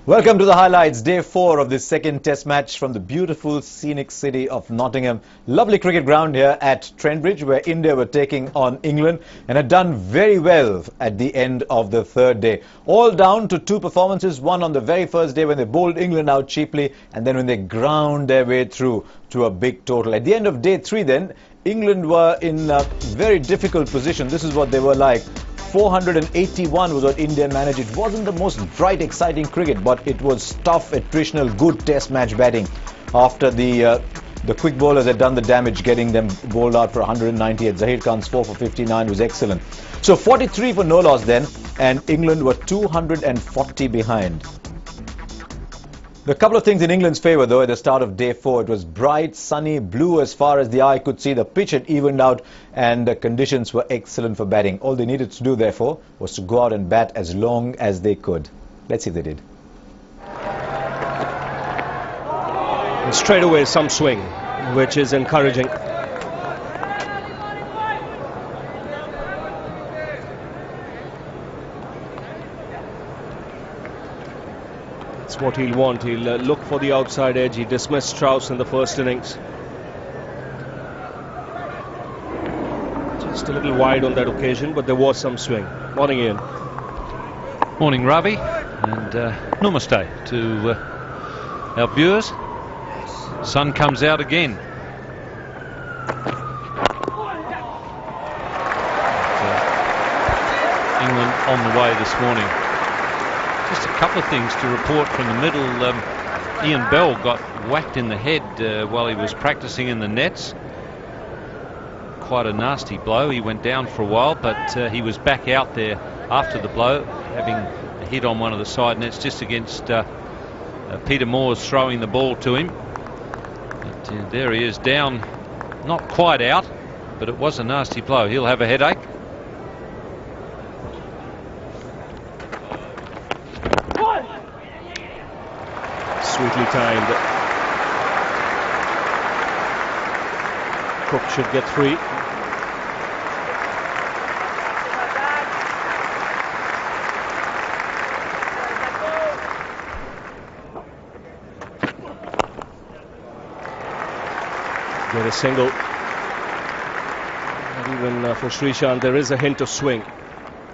Welcome to the highlights, day 4 of this second test match from the beautiful scenic city of Nottingham. Lovely cricket ground here at Trent Bridge, where India were taking on England and had done very well at the end of the third day. All down to two performances, one on the very first day when they bowled England out cheaply, and then when they ground their way through to a big total. At the end of day 3 then, England were in a very difficult position. This is what they were like. 481 was what India managed. It wasn't the most bright, exciting cricket, but it was tough, attritional, good test match batting after the quick bowlers had done the damage, getting them bowled out for 198. Zaheer Khan's 4 for 59 was excellent. So 43 for no loss then, and England were 240 behind. A couple of things in England's favour though at the start of day 4. It was bright, sunny, blue as far as the eye could see. The pitch had evened out and the conditions were excellent for batting. All they needed to do therefore was to go out and bat as long as they could. Let's see if they did. And straight away some swing, which is encouraging. That's what he'll want. He'll look for the outside edge. He dismissed Strauss in the first innings. Just a little wide on that occasion, but there was some swing. Morning, Ian. Morning, Ravi, and namaste to our viewers. Sun comes out again. England on the way this morning. Just a couple of things to report from the middle. Ian Bell got whacked in the head while he was practicing in the nets. Quite a nasty blow. He went down for a while, but he was back out there after the blow, having a hit on one of the side nets just against Peter Moores throwing the ball to him. But there he is, down, not quite out, but it was a nasty blow. He'll have a headache. Sweetly timed. Cook should get 3. Get a single. And even for Srishant, there is a hint of swing.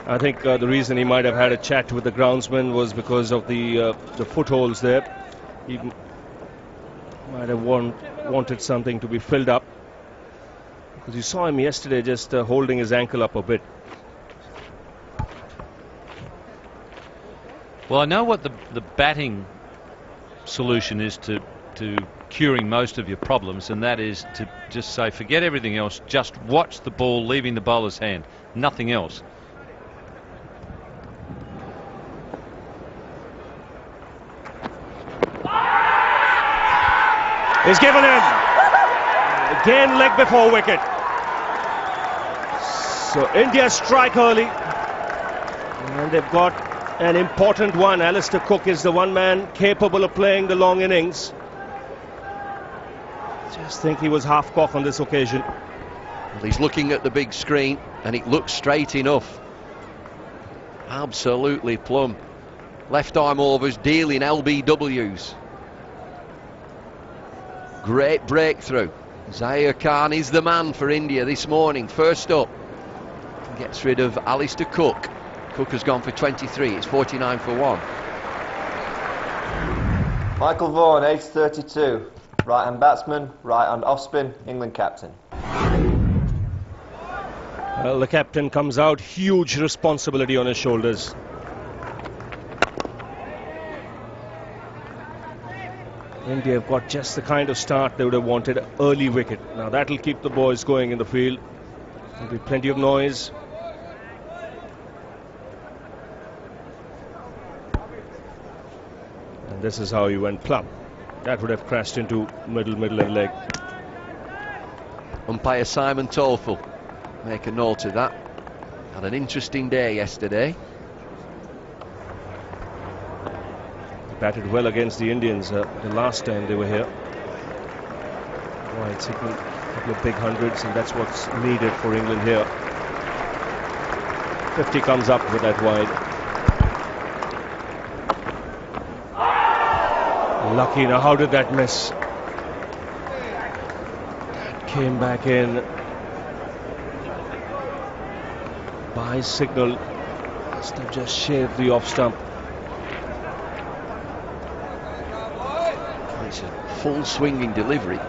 I think the reason he might have had a chat with the groundsman was because of the footholds there. He might have wanted something to be filled up, because you saw him yesterday just holding his ankle up a bit. Well, I know what the batting solution is to curing most of your problems, and that is to just say forget everything else, just watch the ball leaving the bowler's hand, nothing else. He's given in. Again, leg before wicket. So India strike early, and they've got an important one. Alistair Cook is the one man capable of playing the long innings. Just think he was half cock on this occasion. Well, he's looking at the big screen and it looks straight enough. Absolutely plumb. Left arm overs dealing LBWs. Great breakthrough. Zaheer Khan is the man for India this morning. First up, gets rid of Alistair Cook. Cook has gone for 23. It's 49 for 1. Michael Vaughan, age 32. Right-hand batsman, right-hand off-spin, England captain. Well, the captain comes out, huge responsibility on his shoulders. India have got just the kind of start they would have wanted, early wicket. Now that'll keep the boys going in the field. There'll be plenty of noise. And this is how he went plumb. That would have crashed into middle and leg. Umpire Simon Toffel, make a note of that. Had an interesting day yesterday. Batted well against the Indians the last time they were here. Wide signal, a couple of big hundreds, and that's what's needed for England here. 50 comes up with that wide. Lucky. Now, how did that miss? That came back in. By signal, must have just shaved the off stump. It's a full swinging delivery.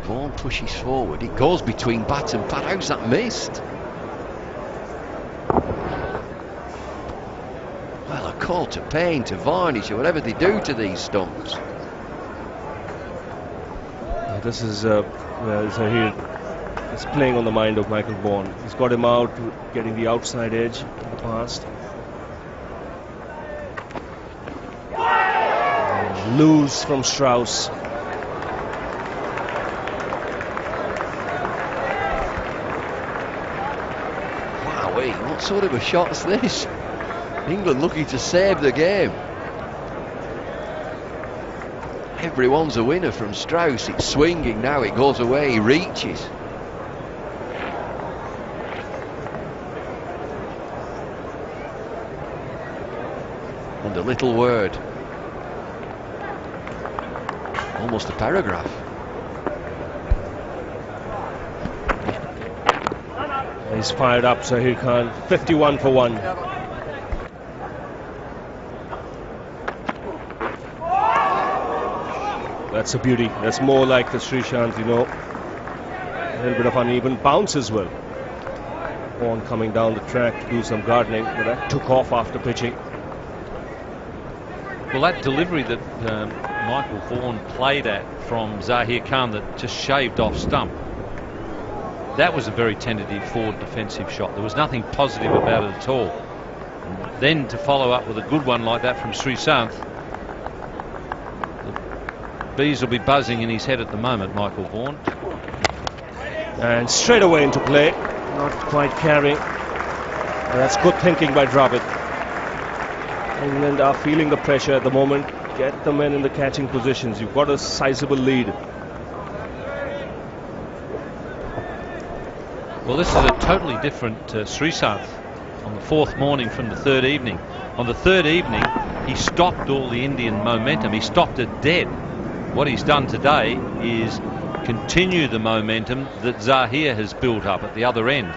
Vaughan pushes forward. It goes between bat and pad. How's that missed? Well, a call to paint, to varnish, or whatever they do to these stumps. This is Zahir. It's playing on the mind of Michael Vaughan. He's got him out, getting the outside edge in the past. Loose from Strauss. Wowee, what sort of a shot's this? England looking to save the game. Everyone's a winner from Strauss. It's swinging now, it goes away, he reaches. And a little word. Almost a paragraph. He's fired up, Zahir Khan. 51 for 1. That's a beauty. That's more like the Srishant, you know. A little bit of uneven bounce as well. Vaughan coming down the track to do some gardening, but that took off after pitching. Well, that delivery that Michael Vaughan played at from Zahir Khan that just shaved off stump, that was a very tentative forward defensive shot. There was nothing positive about it at all. And then to follow up with a good one like that from Srishant, the bees will be buzzing in his head at the moment, Michael Vaughan. And straight away into play. Not quite carrying. But that's good thinking by Dravid. England are feeling the pressure at the moment. Get the men in the catching positions. You've got a sizable lead. Well, this is a totally different Srishant on the fourth morning from the third evening. On the third evening, he stopped all the Indian momentum. He stopped it dead. What he's done today is continue the momentum that Zahir has built up at the other end.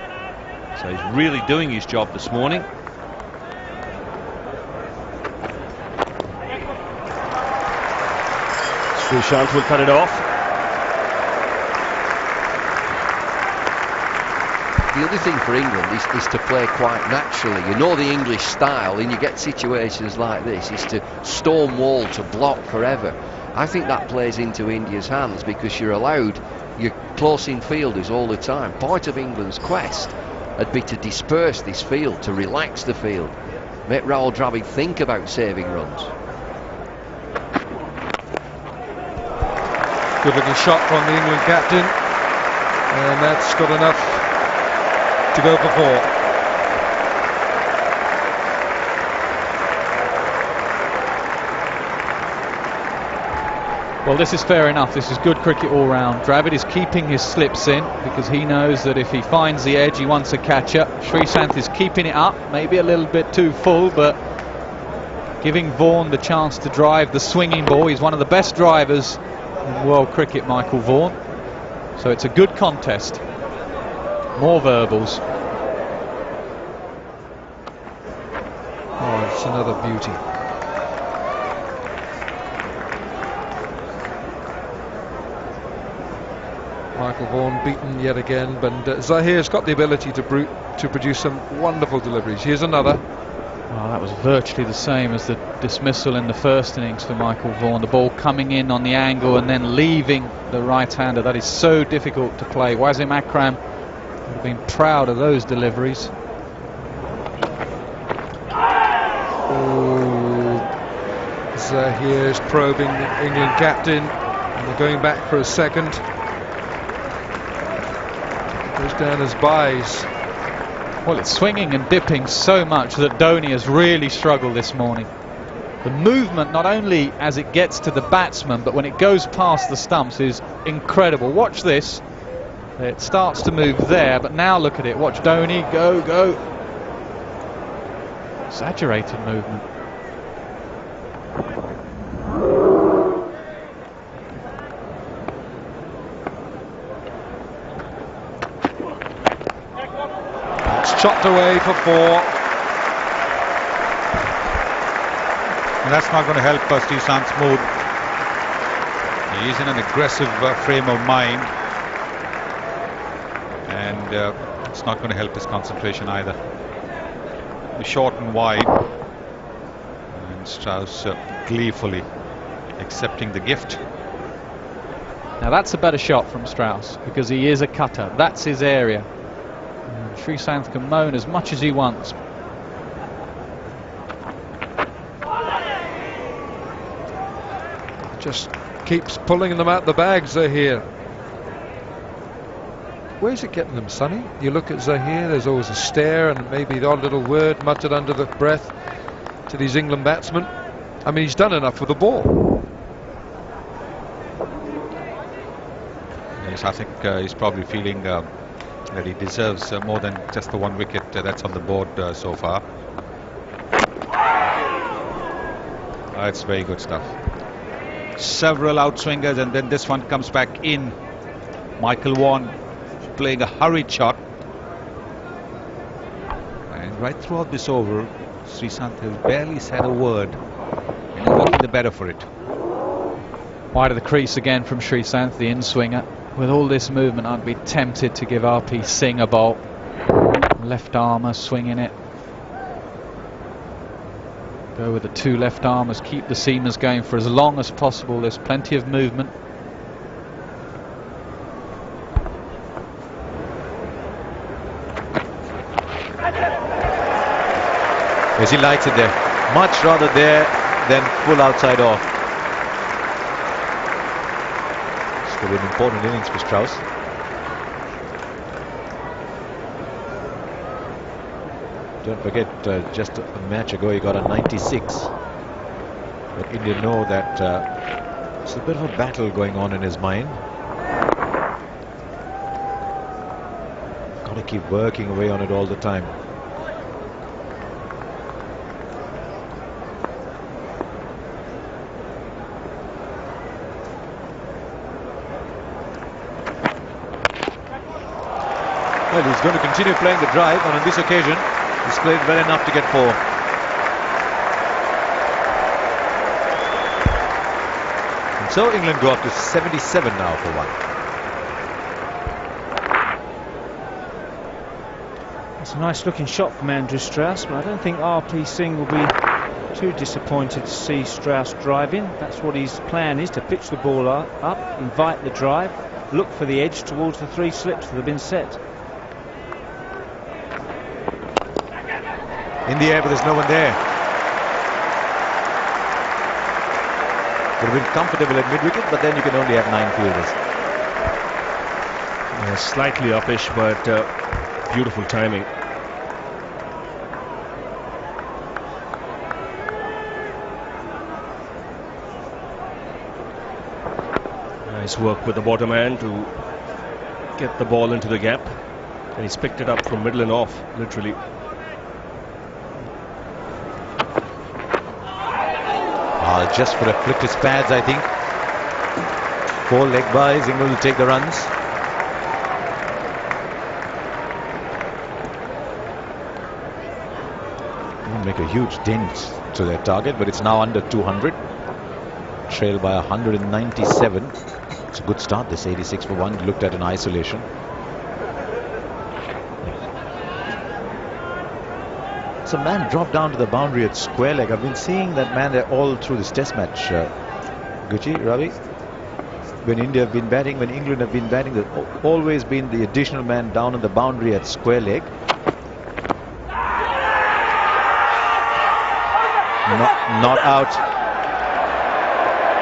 So he's really doing his job this morning. Srishant will cut it off. The other thing for England is to play quite naturally. You know the English style, and you get situations like this, is to stonewall, to block forever. I think that plays into India's hands because you're allowed your close-in fielders all the time. Part of England's quest would be to disperse this field, to relax the field, make Rahul Dravid think about saving runs. Good little shot from the England captain, and that's got enough to go for 4. Well, this is fair enough. This is good cricket all round. Dravid is keeping his slips in because he knows that if he finds the edge, he wants a catcher. Srishant is keeping it up, maybe a little bit too full, but giving Vaughan the chance to drive the swinging ball. He's one of the best drivers in world cricket, Michael Vaughan. So it's a good contest. More verbals. Oh, it's another beauty. Michael Vaughan beaten yet again, but Zahir's got the ability to produce some wonderful deliveries. Here's another. Well, that was virtually the same as the dismissal in the first innings for Michael Vaughan. The ball coming in on the angle and then leaving the right-hander. That is so difficult to play. Wasim Akram would have been proud of those deliveries. Oh, Zahir's probing the England captain, and they're going back for a second. Goes down as buys. Well, it's swinging and dipping so much that Dhoni has really struggled this morning. The movement, not only as it gets to the batsman, but when it goes past the stumps, is incredible. Watch this. It starts to move there, but now look at it. Watch Dhoni go, go. Exaggerated movement. shot away for 4. And that's not going to help Sreesant's mood. He's in an aggressive frame of mind, and it's not going to help his concentration either. Short and wide, and Strauss gleefully accepting the gift. Now that's a better shot from Strauss because he is a cutter. That's his area. Sreesanth can moan as much as he wants. Just keeps pulling them out the bag, Zahir. Where's it getting them, Sonny? You look at Zahir, there's always a stare and maybe the odd little word muttered under the breath to these England batsmen. I mean, he's done enough with the ball. Yes, I think he's probably feeling that he deserves more than just the 1 wicket that's on the board so far. That's very good stuff. Several outswingers, and then this one comes back in. Michael Vaughan playing a hurried shot, and right throughout this over, Sreesanth has barely said a word, and he's looking the better for it. Wide of the crease again from Sreesanth, the in-swinger. With all this movement, I'd be tempted to give RP Singh a bolt. Left armer swinging it. Go with the 2 left armers, keep the seamers going for as long as possible. There's plenty of movement. Yes, he likes it there. Much rather there than full outside off. It's going to be an important innings for Strauss. Don't forget, just a match ago he got a 96. But India know that it's a bit of a battle going on in his mind. Got to keep working away on it all the time. Well, he's going to continue playing the drive, and on this occasion he's played well enough to get 4. And so England go up to 77 now for 1. It's a nice looking shot from Andrew Strauss, but I don't think RP Singh will be too disappointed to see Strauss driving. That's what his plan is, to pitch the ball up, invite the drive, look for the edge towards the 3 slips that have been set. In the air, but there's no one there. Would have been comfortable at mid-wicket, but then you can only have 9 fielders. Slightly uppish, but beautiful timing. Nice work with the bottom man to get the ball into the gap, and he's picked it up from middle and off, literally. Just for a flick his pads, I think. 4 leg byes, England will take the runs. Won't make a huge dent to their target, but it's now under 200. Trailed by 197. It's a good start, this 86 for 1, looked at in isolation. Some man dropped down to the boundary at square leg. I've been seeing that man there all through this test match, Gucci, Ravi. When India have been batting, when England have been batting, there's always been the additional man down on the boundary at square leg. Not out.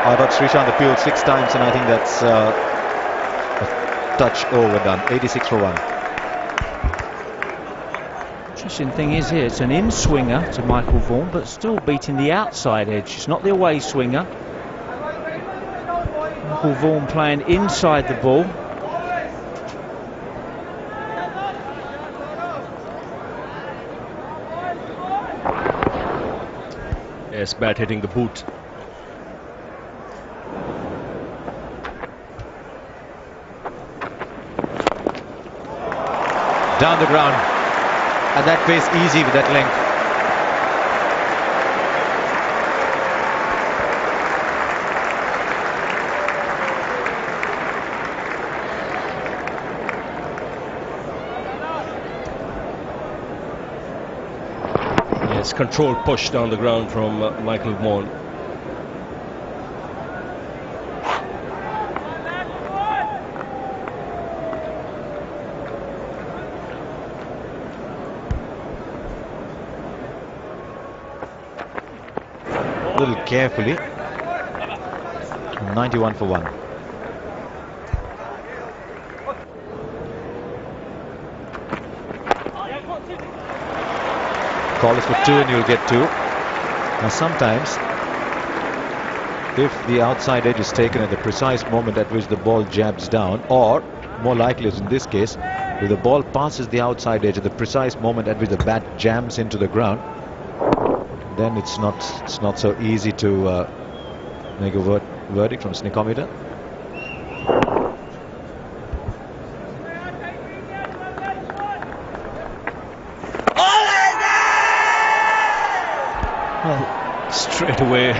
I thought Sreesanth appealed 6 times, and I think that's a touch overdone. 86 for 1. Interesting thing is here, it's an in-swinger to Michael Vaughan, but still beating the outside edge. It's not the away swinger. Michael Vaughan playing inside the ball. Yes, bat hitting the boot. Down the ground. at that pace easy with that length. Yes, controlled push down the ground from Michael Vaughan. A little carefully. 91 for 1. Call is for 2 and you'll get 2. Now sometimes, if the outside edge is taken at the precise moment at which the ball jabs down, or more likely as in this case, if the ball passes the outside edge at the precise moment at which the bat jams into the ground, then it's not so easy to make a verdict from Sneakometer. Well, straight away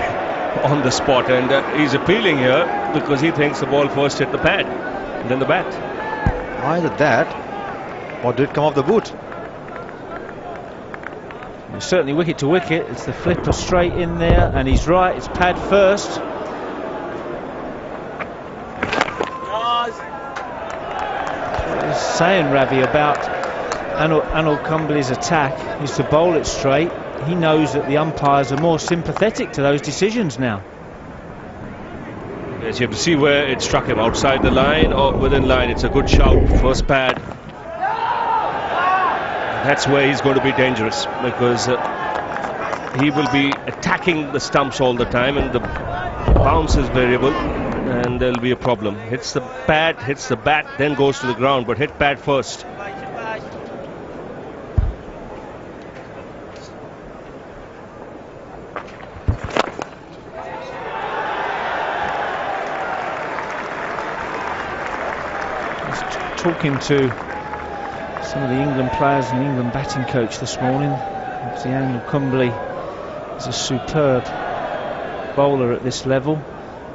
on the spot, and he's appealing here because he thinks the ball first hit the pad and then the bat. Either that, or did it come off the boot? Certainly wicket to wicket. It's the flipper straight in there, and he's right. It's pad first. I was saying, Ravi, about Anil Kumble's attack is to bowl it straight. He knows that the umpires are more sympathetic to those decisions now. Yes, you have to see where it struck him, outside the line or within line. It's a good shout, first pad. That's where he's going to be dangerous, because he will be attacking the stumps all the time, and the bounce is variable, and there'll be a problem. Hits the pad, hits the bat, then goes to the ground, but hit pad first. Talking to some of the England players and the England batting coach this morning. Obviously Anil Kumble is a superb bowler at this level,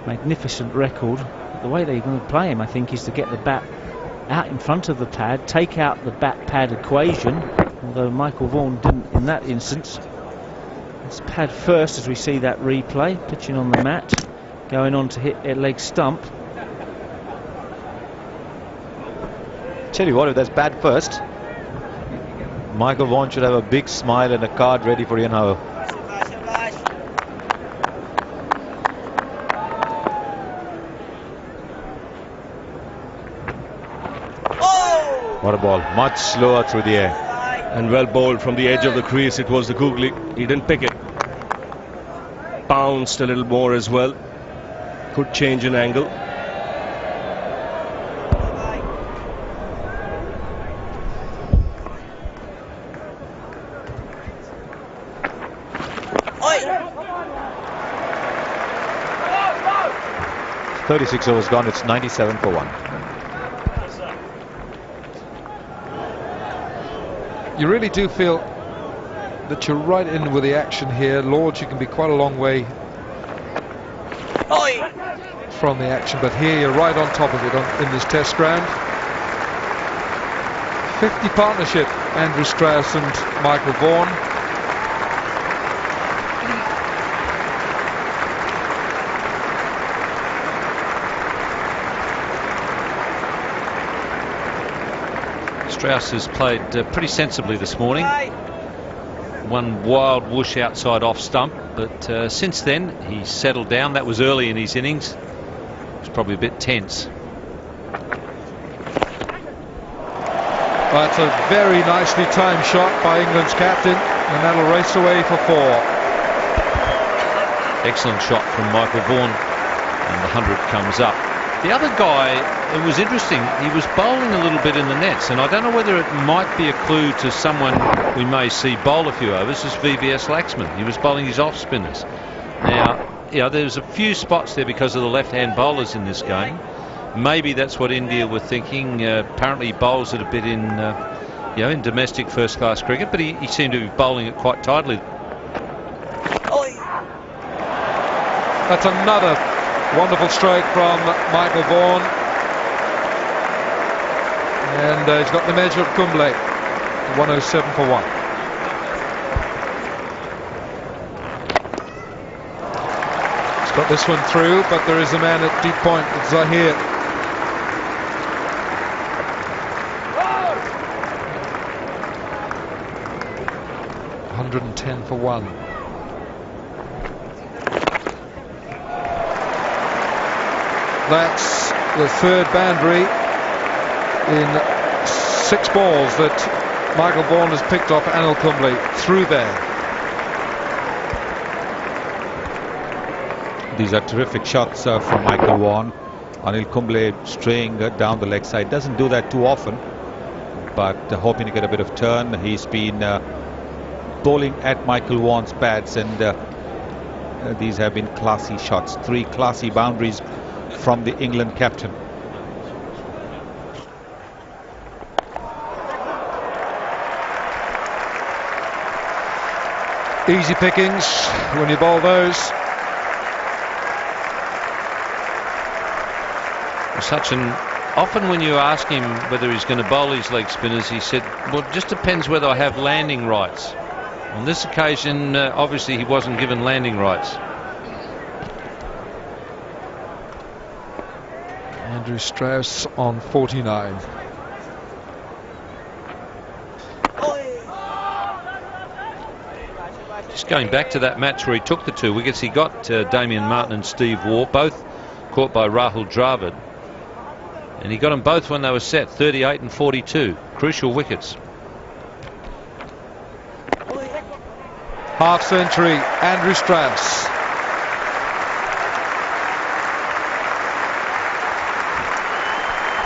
magnificent record. But the way they're going to play him, I think, is to get the bat out in front of the pad, take out the bat pad equation, although Michael Vaughan didn't in that instance. It's pad first as we see that replay, pitching on the mat, going on to hit a leg stump. Tell you what, if that's bad first, Michael Vaughan should have a big smile and a card ready for Ian Howe. What a ball, much slower through the air. And well bowled from the edge of the crease. It was the googly. He didn't pick it. Bounced a little more as well. Could change an angle. Oi! 36 overs gone, it's 97 for 1. You really do feel that you're right in with the action here. Lords, you can be quite a long way from the action, but here you're right on top of it in this test ground. 50 partnership, Andrew Strauss and Michael Vaughan. Strauss has played pretty sensibly this morning. One wild whoosh outside off stump, but since then he's settled down. That was early in his innings. It was probably a bit tense. That's a very nicely timed shot by England's captain, and that'll race away for 4. Excellent shot from Michael Vaughan, and the 100 comes up. The other guy, it was interesting, he was bowling a little bit in the nets, and I don't know whether it might be a clue to someone we may see bowl a few overs, is VVS Laxman. He was bowling his off spinners. Now, there's a few spots there because of the left-hand bowlers in this game. Maybe that's what India were thinking. Apparently he bowls it a bit in you know, in domestic first-class cricket, but he seemed to be bowling it quite tidily. That's another wonderful stroke from Michael Vaughan. And he's got the measure of Kumble. 107 for 1. He's got this one through, but there is a man at deep point. It's Zahir. $110 for 1. That's the third boundary in 6 balls that Michael Vaughan has picked off Anil Kumble through there. These are terrific shots from Michael Vaughan. Anil Kumble straying down the leg side. Doesn't do that too often, but hoping to get a bit of turn. He's been bowling at Michael Vaughan's pads, and these have been classy shots. 3 classy boundaries from the England captain. Easy pickings when you bowl those. Sachin, often when you ask him whether he's going to bowl his leg spinners, he said, well, it just depends whether I have landing rights. On this occasion, obviously he wasn't given landing rights. Andrew Strauss on 49. Just going back to that match where he took the 2 wickets, he got Damien Martin and Steve Waugh, both caught by Rahul Dravid. And he got them both when they were set, 38 and 42. Crucial wickets. Half century, Andrew Strauss.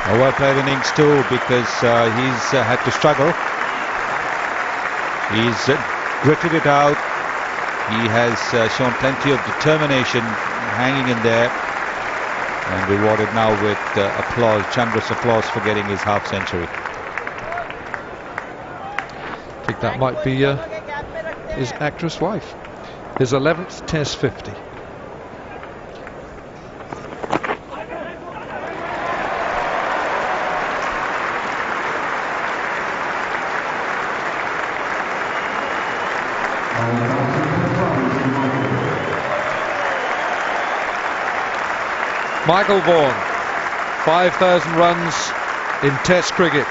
A well-played innings too, because he's had to struggle. He's gritted it out. He has shown plenty of determination hanging in there, and rewarded now with applause, Chandra's applause for getting his half century. I think that might be his actress wife. His 11th Test 50. Michael Vaughan, 5,000 runs in Test cricket.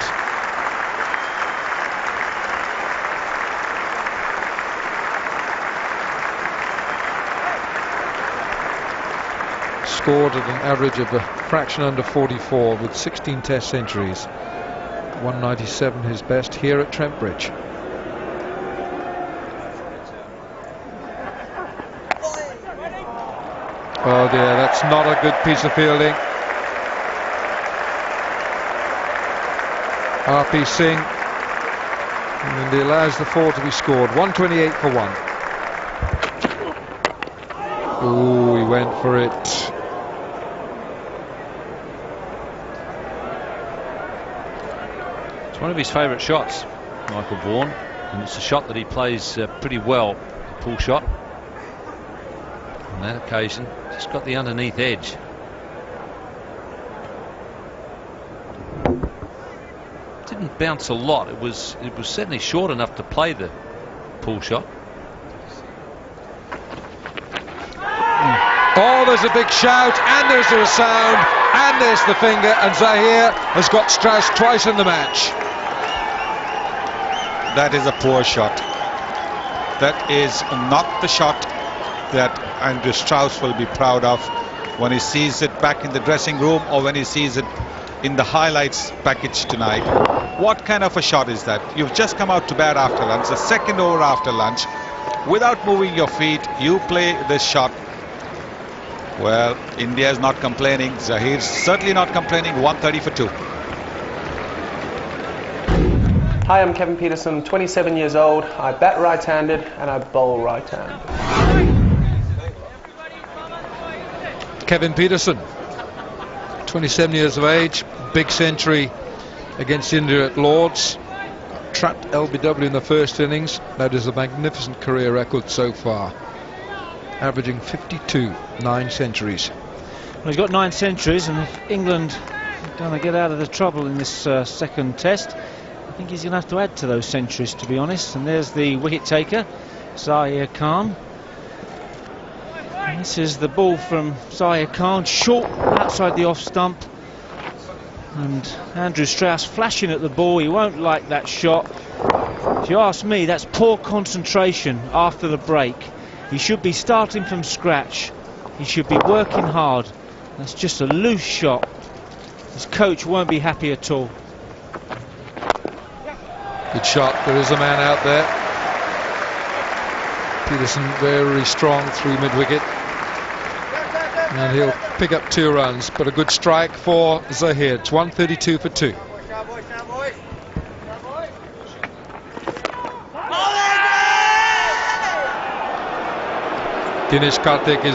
Scored at an average of a fraction under 44 with 16 Test centuries. 197 his best here at Trent Bridge. Oh dear, that's not a good piece of fielding. R.P. Singh, and he allows the 4 to be scored. 128 for 1. Ooh, he went for it. It's one of his favourite shots, Michael Vaughan, and it's a shot that he plays pretty well, a pull shot. On that occasion, just got the underneath edge. Didn't bounce a lot. It was certainly short enough to play the pull shot. Oh, there's a big shout, and there's a sound, and there's the finger, and Zahir has got Strauss twice in the match. That is a poor shot. That is not the shot that Andrew Strauss will be proud of when he sees it back in the dressing room, or when he sees it in the highlights package tonight. What kind of a shot is that? You've just come out to bat after lunch, the second over after lunch, without moving your feet, you play this shot. Well, India is not complaining. Zahir's certainly not complaining. 130 for 2. Hi, I'm Kevin Peterson, 27 years old. I bat right-handed and I bowl right-handed. Kevin Peterson, 27 years of age, big century against India at Lords. trapped LBW in the first innings. That is a magnificent career record so far, averaging 52, 9 centuries. Well, he's got 9 centuries, and if England are going to get out of the trouble in this second test, I think he's going to have to add to those centuries, to be honest. And there's the wicket taker, Zahir Khan. And this is the ball from Zahir Khan, short outside the off stump. And Andrew Strauss flashing at the ball. He won't like that shot. If you ask me, that's poor concentration after the break. He should be starting from scratch. He should be working hard. That's just a loose shot. His coach won't be happy at all. Good shot. There is a man out there. Peterson very strong through mid-wicket. And he'll pick up 2 runs, but a good strike for Zahir. It's 132 for 2. Dinesh Karthik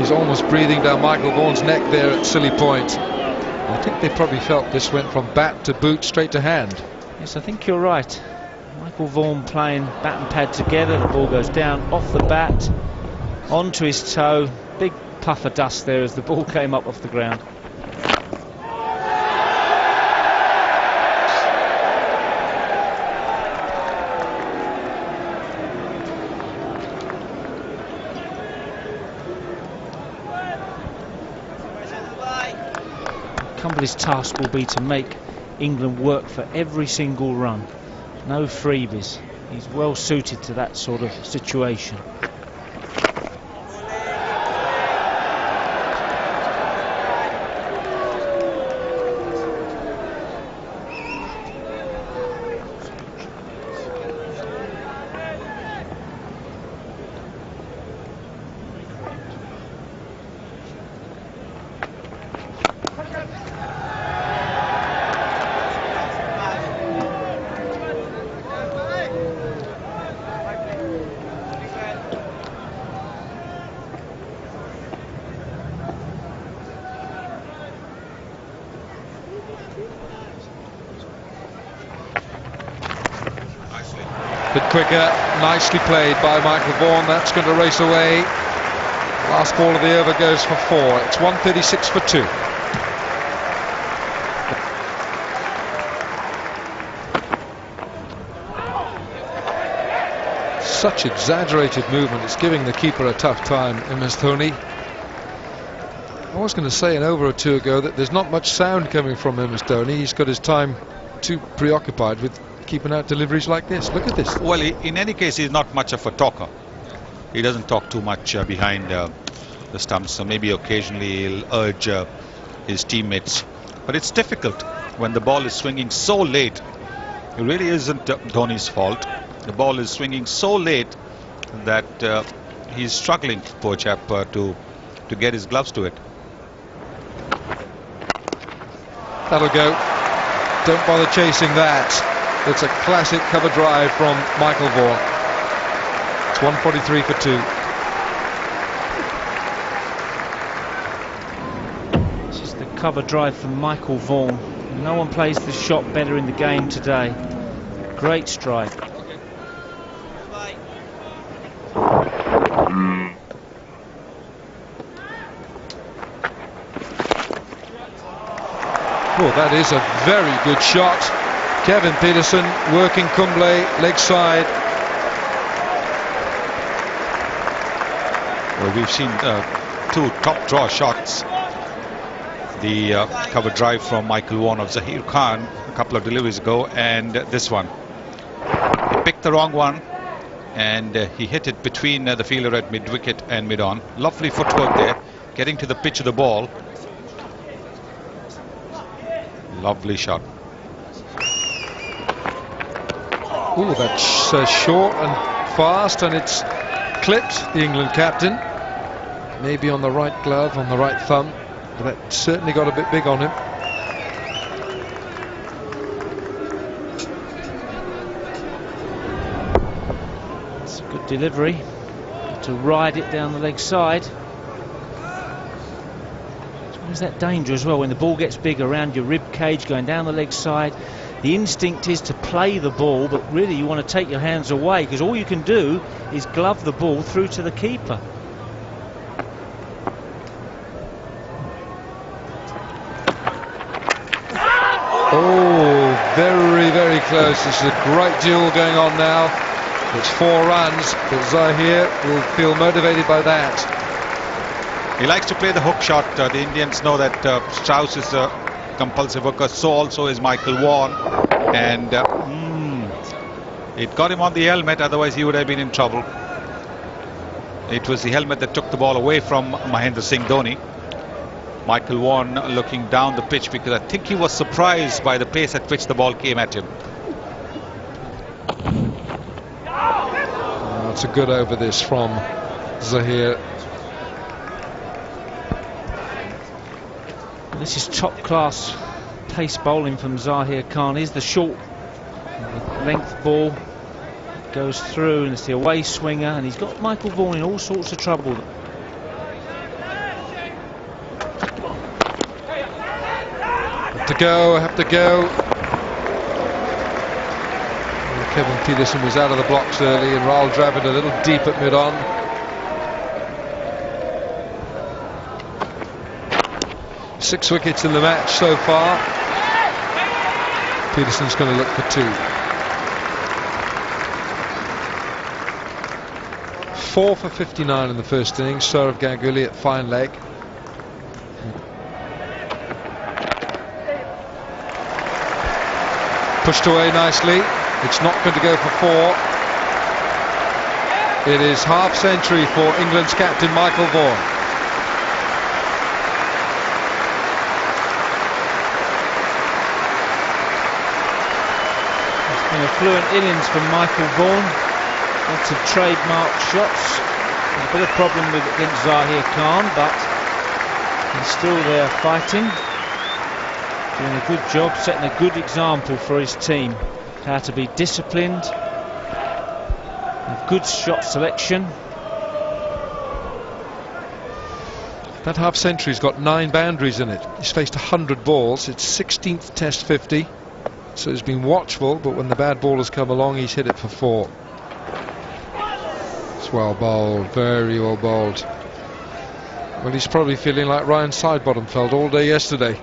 is almost breathing down Michael Vaughan's neck there at Silly Point. I think they probably felt this went from bat to boot straight to hand. Yes, I think you're right. Michael Vaughan playing bat and pad together. The ball goes down off the bat, onto his toe. Big puff of dust there as the ball came up off the ground. Cumbly's task will be to make England work for every single run. No freebies. He's well suited to that sort of situation. Bit quicker, nicely played by Michael Vaughan. That's going to race away. Last ball of the over goes for 4. It's 136 for 2. Such exaggerated movement. It's giving the keeper a tough time, MS Dhoni. I was going to say an over or two ago that there's not much sound coming from MS Dhoni. He's got his time too preoccupied with keeping out deliveries like this. Look at this. Well, in any case, he's not much of a talker. He doesn't talk too much behind the stumps, so maybe occasionally he'll urge his teammates. But it's difficult when the ball is swinging so late. It really isn't Dhoni's fault. The ball is swinging so late that he's struggling, poor chap, to get his gloves to it. That'll go. Don't bother chasing that. It's a classic cover drive from Michael Vaughan. It's 143 for 2. This is the cover drive from Michael Vaughan. No one plays the shot better in the game today. Great strike. Oh, that is a very good shot. Kevin Peterson working Kumble leg side. Well, we've seen 2 top draw shots. The cover drive from Michael Vaughan of Zahir Khan a couple of deliveries ago, and this one. He picked the wrong one, and he hit it between the fielder at mid-wicket and mid-on. Lovely footwork there, getting to the pitch of the ball. Lovely shot. Oh, that's short and fast, and it's clipped the England captain. Maybe on the right glove, on the right thumb, but that certainly got a bit big on him. It's a good delivery. Got to ride it down the leg side. Is that danger as well when the ball gets big around your rib cage, going down the leg side? the instinct is to play the ball, but really you want to take your hands away, because all you can do is glove the ball through to the keeper. Oh, very, very close. This is a great duel going on now. It's 4 runs, but Zahir will feel motivated by that. He likes to play the hook shot. The Indians know that Strauss is a compulsive hooker, so also is Michael Vaughan. And it got him on the helmet, otherwise he would have been in trouble. It was the helmet that took the ball away from Mahendra Singh Dhoni. Michael Vaughan looking down the pitch because I think he was surprised by the pace at which the ball came at him. That's a good over this from Zahir. This is top class pace bowling from Zahir Khan. Here's the short length ball, goes through, and it's the away swinger, and he's got Michael Vaughan in all sorts of trouble. Have to go. Kevin Pietersen was out of the blocks early, and Rahul Dravid a little deep at mid-on. Six wickets in the match so far. Pietersen's going to look for 2. 4 for 59 in the first innings. Sourav Ganguly at fine leg. Pushed away nicely. It's not going to go for 4. It is half century for England's captain Michael Vaughan. It's been a fluent innings from Michael Vaughan. Lots of trademark shots. A bit of problem with against Zahir Khan, but he's still there fighting. Doing a good job, setting a good example for his team. How to be disciplined, a good shot selection. That half century's got 9 boundaries in it. He's faced 100 balls. It's 16th Test 50, so he's been watchful, but when the bad ball has come along, he's hit it for 4. It's well bowled, very well bowled. Well, he's probably feeling like Ryan Sidebottom felt all day yesterday.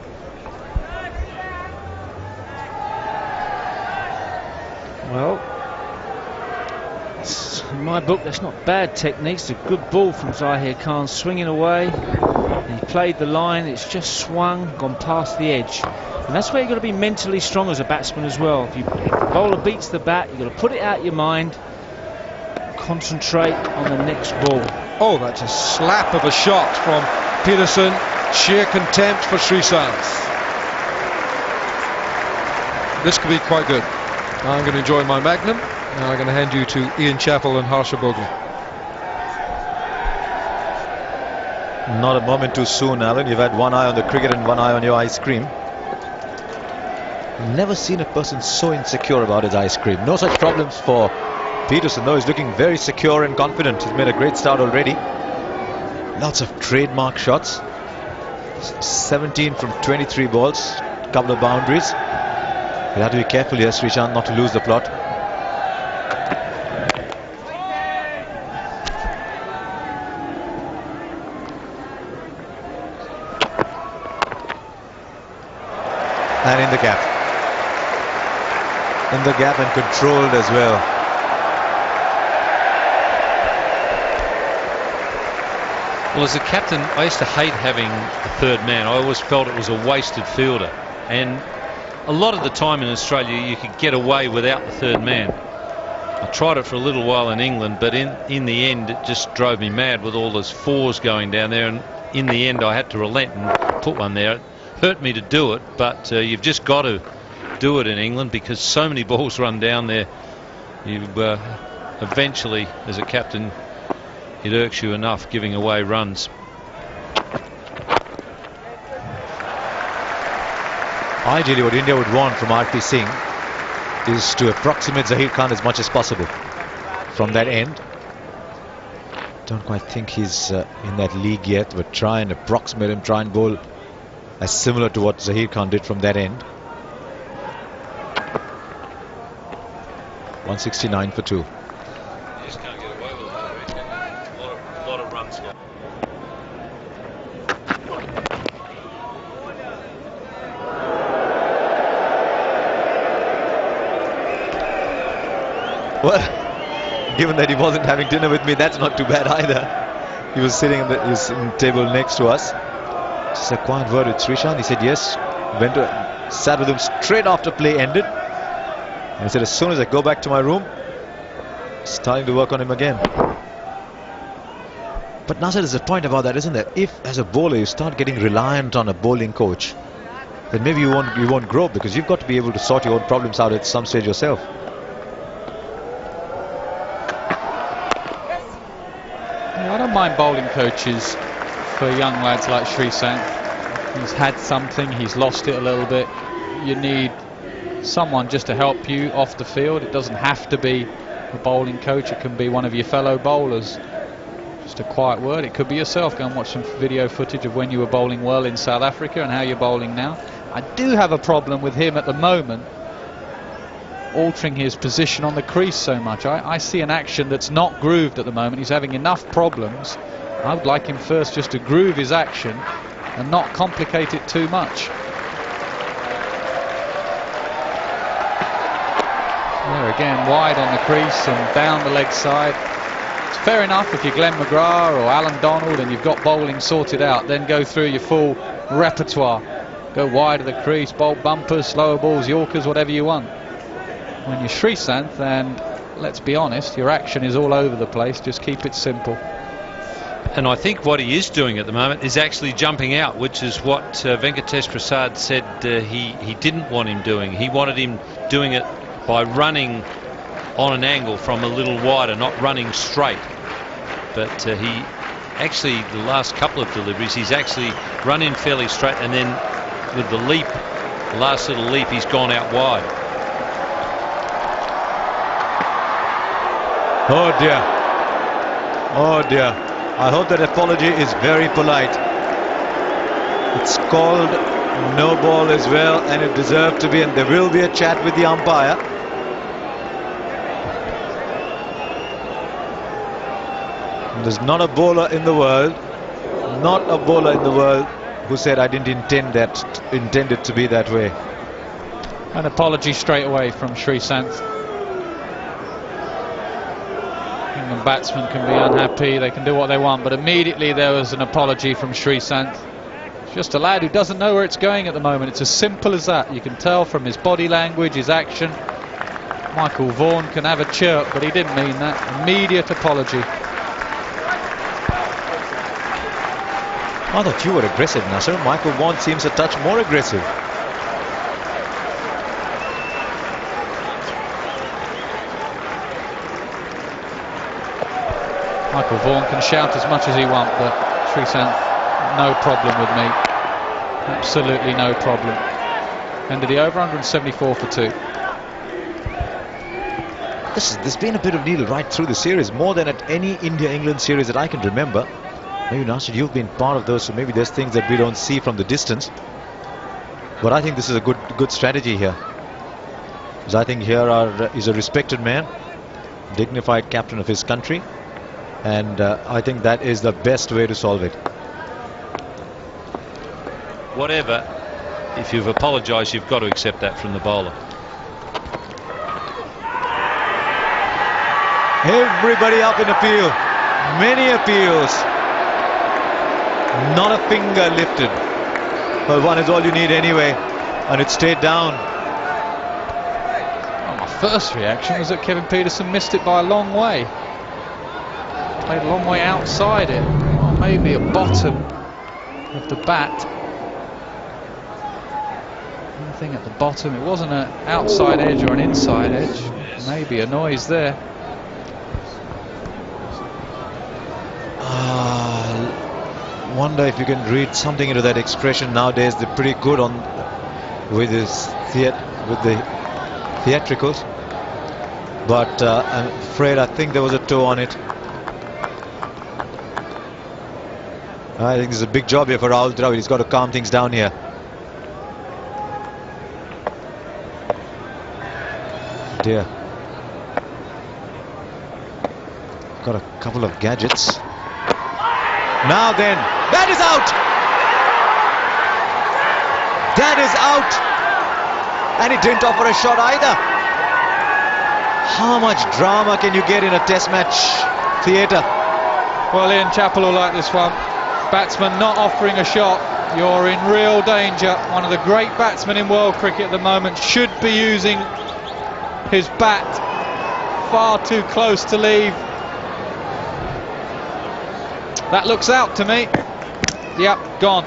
Well, in my book, that's not bad technique. It's a good ball from Zahir Khan, swinging away. He played the line, it's just swung, gone past the edge. And that's where you've got to be mentally strong as a batsman as well. If the bowler beats the bat, you've got to put it out your mind, concentrate on the next ball. Oh, that's a slap of a shot from Pietersen. Sheer contempt for Sreesanth. This could be quite good. I'm going to enjoy my Magnum. Now I'm going to hand you to Ian Chappell and Harsha Bhogle. Not a moment too soon, Alan. You've had one eye on the cricket and one eye on your ice cream. Never seen a person so insecure about his ice cream. No such problems for Pietersen, though. He's looking very secure and confident. He's made a great start already. Lots of trademark shots. 17 from 23 balls. Couple of boundaries. You'll have to be careful here, Sreesanth, not to lose the plot. And in the gap. In the gap and controlled as well. Well, as a captain, I used to hate having a third man. I always felt it was a wasted fielder. And a lot of the time in Australia you could get away without the third man. I tried it for a little while in England, but in the end it just drove me mad with all those 4s going down there, and in the end I had to relent and put one there. It hurt me to do it, but you've just got to do it in England because so many balls run down there. You eventually, as a captain, it irks you enough giving away runs. Ideally, what India would want from R.P. Singh is to approximate Zahir Khan as much as possible from that end. Don't quite think he's in that league yet, but try and approximate him, try and bowl as similar to what Zahir Khan did from that end. on 69 for 2. Just can't get away with it, I reckon. A lot of runs. Well, given that he wasn't having dinner with me, that's not too bad either. He was sitting in the table next to us. Just a quiet word with Srishant. He said yes. Sat with him straight after play ended. And he said, as soon as I go back to my room, starting to work on him again. But Nasser, there's a point about that, isn't there? If as a bowler you start getting reliant on a bowling coach, then maybe you won't grow, because you've got to be able to sort your own problems out at some stage yourself. I don't mind bowling coaches for young lads like Srishant. He's had something, he's lost it a little bit. You need someone just to help you off the field. It doesn't have to be a bowling coach, it can be one of your fellow bowlers. Just a quiet word, it could be yourself. Go and watch some video footage of when you were bowling well in South Africa and how you're bowling now. I do have a problem with him at the moment altering his position on the crease so much. I see an action that's not grooved at the moment. He's having enough problems. I would like him first just to groove his action and not complicate it too much. There again, wide on the crease and down the leg side. It's fair enough if you're Glenn McGrath or Alan Donald and you've got bowling sorted out, then go through your full repertoire. Go wide of the crease, bowl bumpers, slower balls, yorkers, whatever you want. When you're Srishant, and let's be honest, your action is all over the place. Just keep it simple. And I think what he is doing at the moment is actually jumping out, which is what Venkatesh Prasad said he didn't want him doing. He wanted him doing it by running on an angle from a little wider, not running straight. But he actually, the last couple of deliveries, he's actually run in fairly straight, and then with the leap, the last little leap, he's gone out wide. Oh dear. Oh dear. I hope that apology is very polite. It's called no ball as well, and it deserved to be, and there will be a chat with the umpire. There's not a bowler in the world, who said I didn't intend it to be that way. An apology straight away from Srishant. England batsmen can be unhappy, they can do what they want, but immediately there was an apology from Srishant. Just a lad who doesn't know where it's going at the moment. It's as simple as that. You can tell from his body language, his action. Michael Vaughan can have a chirp, but he didn't mean that. Immediate apology. I thought you were aggressive, Nasser. Michael Vaughan seems a touch more aggressive. Michael Vaughan can shout as much as he wants, but Srishant, no problem with me. Absolutely no problem. End of the over, 174 for 2. There's been a bit of needle right through the series, more than at any India-England series that I can remember. Maybe, Nasser, you've been part of those, so maybe there's things that we don't see from the distance. But I think this is a good strategy here. Because I think here is a respected man, dignified captain of his country, and I think that is the best way to solve it. Whatever, if you've apologised, you've got to accept that from the bowler. Everybody up in appeal, many appeals, not a finger lifted. Well, one is all you need anyway, and it stayed down. Well, my first reaction was that Kevin Pietersen missed it by a long way. Played a long way outside it, or maybe at bottom of the bat. Anything at the bottom, it wasn't an outside edge or an inside edge. Maybe a noise there. Wonder if you can read something into that expression. Nowadays they're pretty good on with the theatricals, but I'm afraid I think there was a toe on it. I think this is a big job here for Rahul Dravid. He's got to calm things down here. Dear. got a couple of gadgets. Now then, that is out! That is out! And he didn't offer a shot either. How much drama can you get in a test match theatre? Well, Ian Chappell will like this one. Batsman not offering a shot, you're in real danger. One of the great batsmen in world cricket at the moment should be using his bat far too close to leave. That looks out to me. Yep, gone.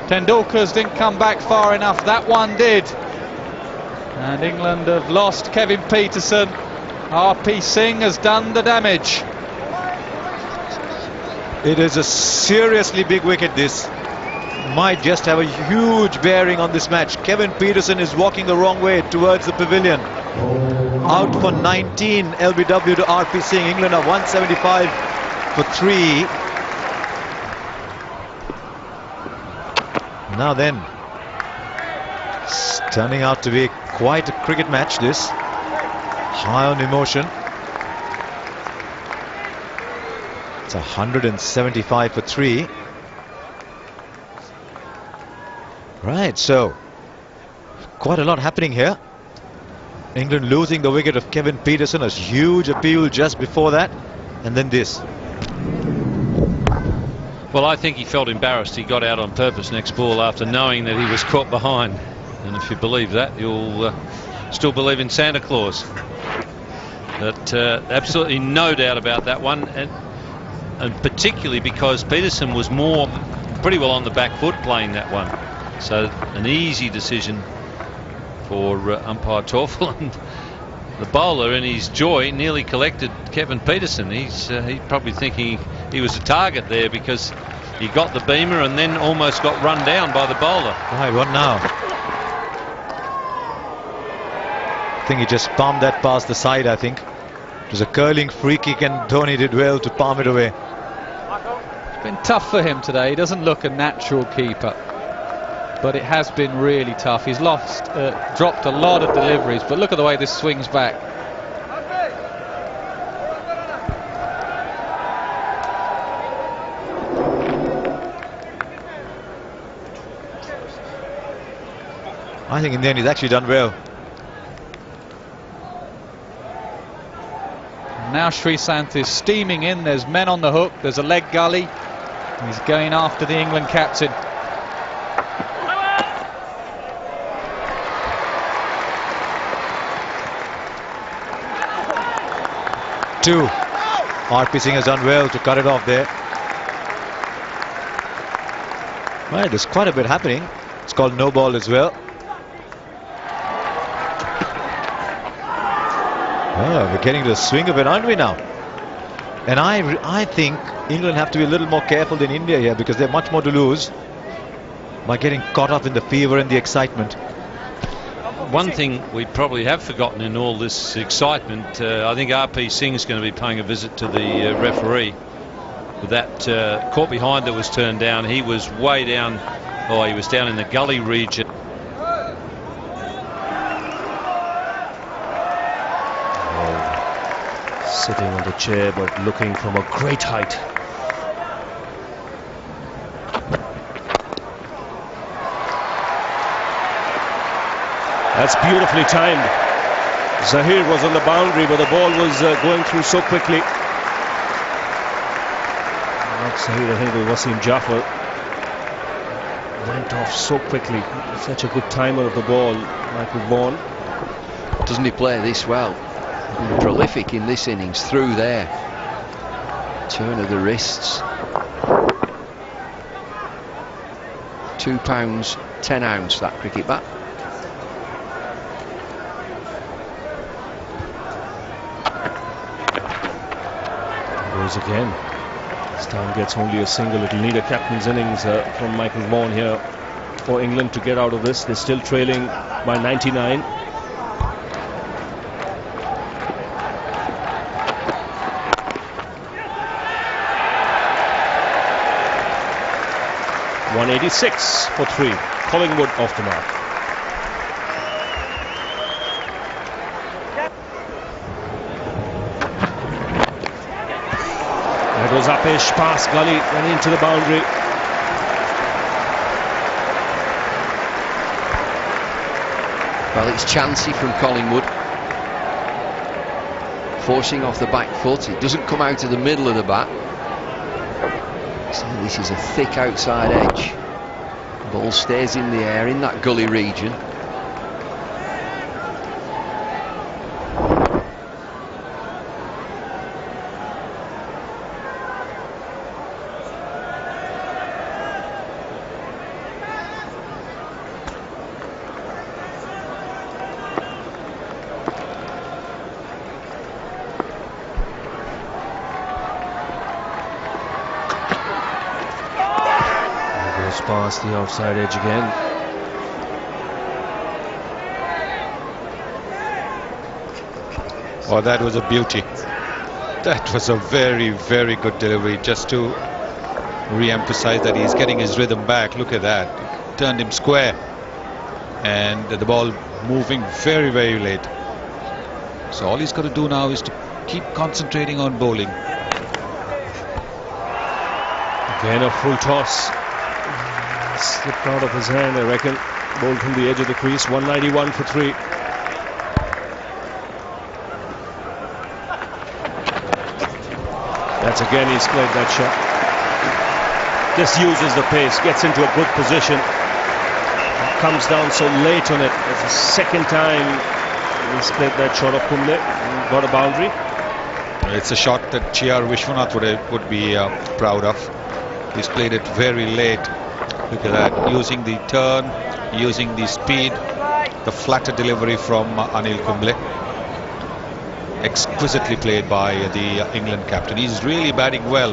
Tendulkar's didn't come back far enough, that one did. And England have lost Kevin Pietersen. RP Singh has done the damage. It is a seriously big wicket, this. Might just have a huge bearing on this match. Kevin Pietersen is walking the wrong way towards the pavilion. Out for 19 LBW to RP Singh. England are 175 for 3. Now then, it's turning out to be quite a cricket match, this. High on emotion. It's 175 for 3. Right, so quite a lot happening here. England losing the wicket of Kevin Pietersen, a huge appeal just before that, and then this. Well, I think he felt embarrassed. He got out on purpose next ball after knowing that he was caught behind. And if you believe that, you'll still believe in Santa Claus. But absolutely no doubt about that one. And particularly because Pietersen was pretty well on the back foot playing that one. So an easy decision for umpire Torfel. And the bowler, in his joy, nearly collected Kevin Pietersen. He's probably thinking he was a target there because he got the beamer and then almost got run down by the bowler. Right, what now? I think he just palmed that past the side, I think. It was a curling free kick and Dhoni did well to palm it away. It's been tough for him today. He doesn't look a natural keeper, but it has been really tough. He's dropped a lot of deliveries, but look at the way this swings back. I think in the end he's actually done well. Now Sreesanth is steaming in. There's men on the hook. There's a leg gully. He's going after the England captain. Two. RP Singh has done well to cut it off there. Right, there's quite a bit happening. It's called no ball as well. Oh, we're getting to the swing of it, aren't we now? And I think England have to be a little more careful than India here because they have much more to lose by getting caught up in the fever and the excitement. One thing we probably have forgotten in all this excitement, I think RP Singh's going to be paying a visit to the referee. With that caught behind that was turned down, he was way down, he was down in the gully region. Sitting on the chair but looking from a great height. That's beautifully timed. Zahir was on the boundary but the ball was going through so quickly. Not Zahir, I think it was Wasim Jaffer. Went off so quickly. Such a good timer of the ball, Michael Vaughan. Doesn't he play this well? Prolific in this innings through there. Turn of the wrists. £2, 10 ounce, that cricket bat. Goes again. This time gets only a single. It'll need a captain's innings from Michael Vaughan here for England to get out of this. They're still trailing by 99. .186 for 3. Collingwood off the mark. goes up-ish, past gully, and into the boundary. Well, it's chancy from Collingwood. Forcing off the back foot. It doesn't come out of the middle of the bat. So this is a thick outside edge. Ball stays in the air in that gully region. Past the offside edge again. Oh, that was a beauty. That was a very, very good delivery. Just to re-emphasize that he's getting his rhythm back. Look at that. Turned him square. And the ball moving very, very late. So all he's got to do now is to keep concentrating on bowling. Again, a full toss. Slipped out of his hand, I reckon. Ball from the edge of the crease. 191 for 3. That's again, he's played that shot. Just uses the pace, gets into a good position. Comes down so late on it. It's the second time he's played that shot of Kumble and got a boundary. It's a shot that Chiar Vishwanath would be proud of. He's played it very late. Look at that, using the turn, using the speed, the flatter delivery from Anil Kumble. Exquisitely played by the England captain. He's really batting well,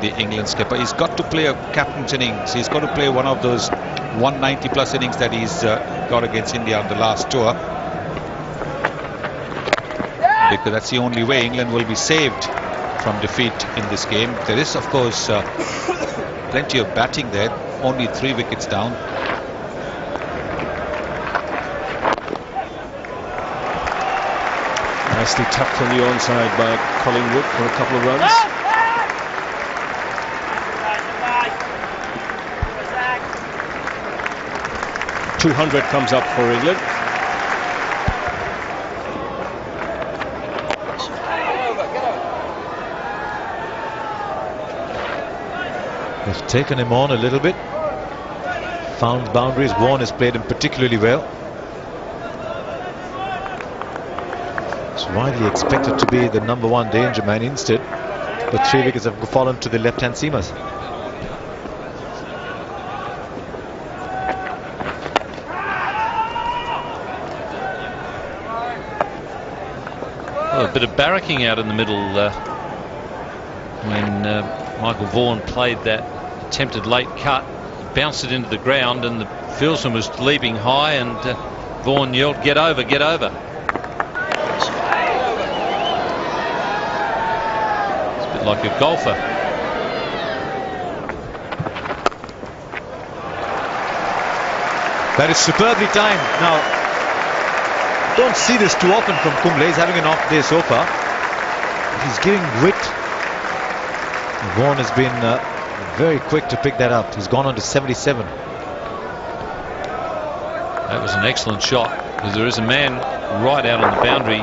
the England skipper. He's got to play a captain's innings. He's got to play one of those 190 plus innings that he's got against India on the last tour. Because that's the only way England will be saved from defeat in this game. There is, of course, plenty of batting there, only 3 wickets down. Nicely tucked on the onside by Collingwood for a couple of runs. .200 comes up for England. They've taken him on a little bit. Found boundaries. Vaughan has played him particularly well. It's widely expected to be the #1 danger man. Instead, the 3 wickets have fallen to the left-hand seamers. Well, a bit of barracking out in the middle when Michael Vaughan played that attempted late cut, bounced it into the ground, and the fieldsman was leaping high, and Vaughan yelled, "Get over, get over." It's a bit like a golfer. That is superbly timed. Now, don't see this too often from Kumble. He's having an off day so far. He's giving wit. Vaughan has been very quick to pick that up. He's gone on to 77. That was an excellent shot, because there is a man right out on the boundary.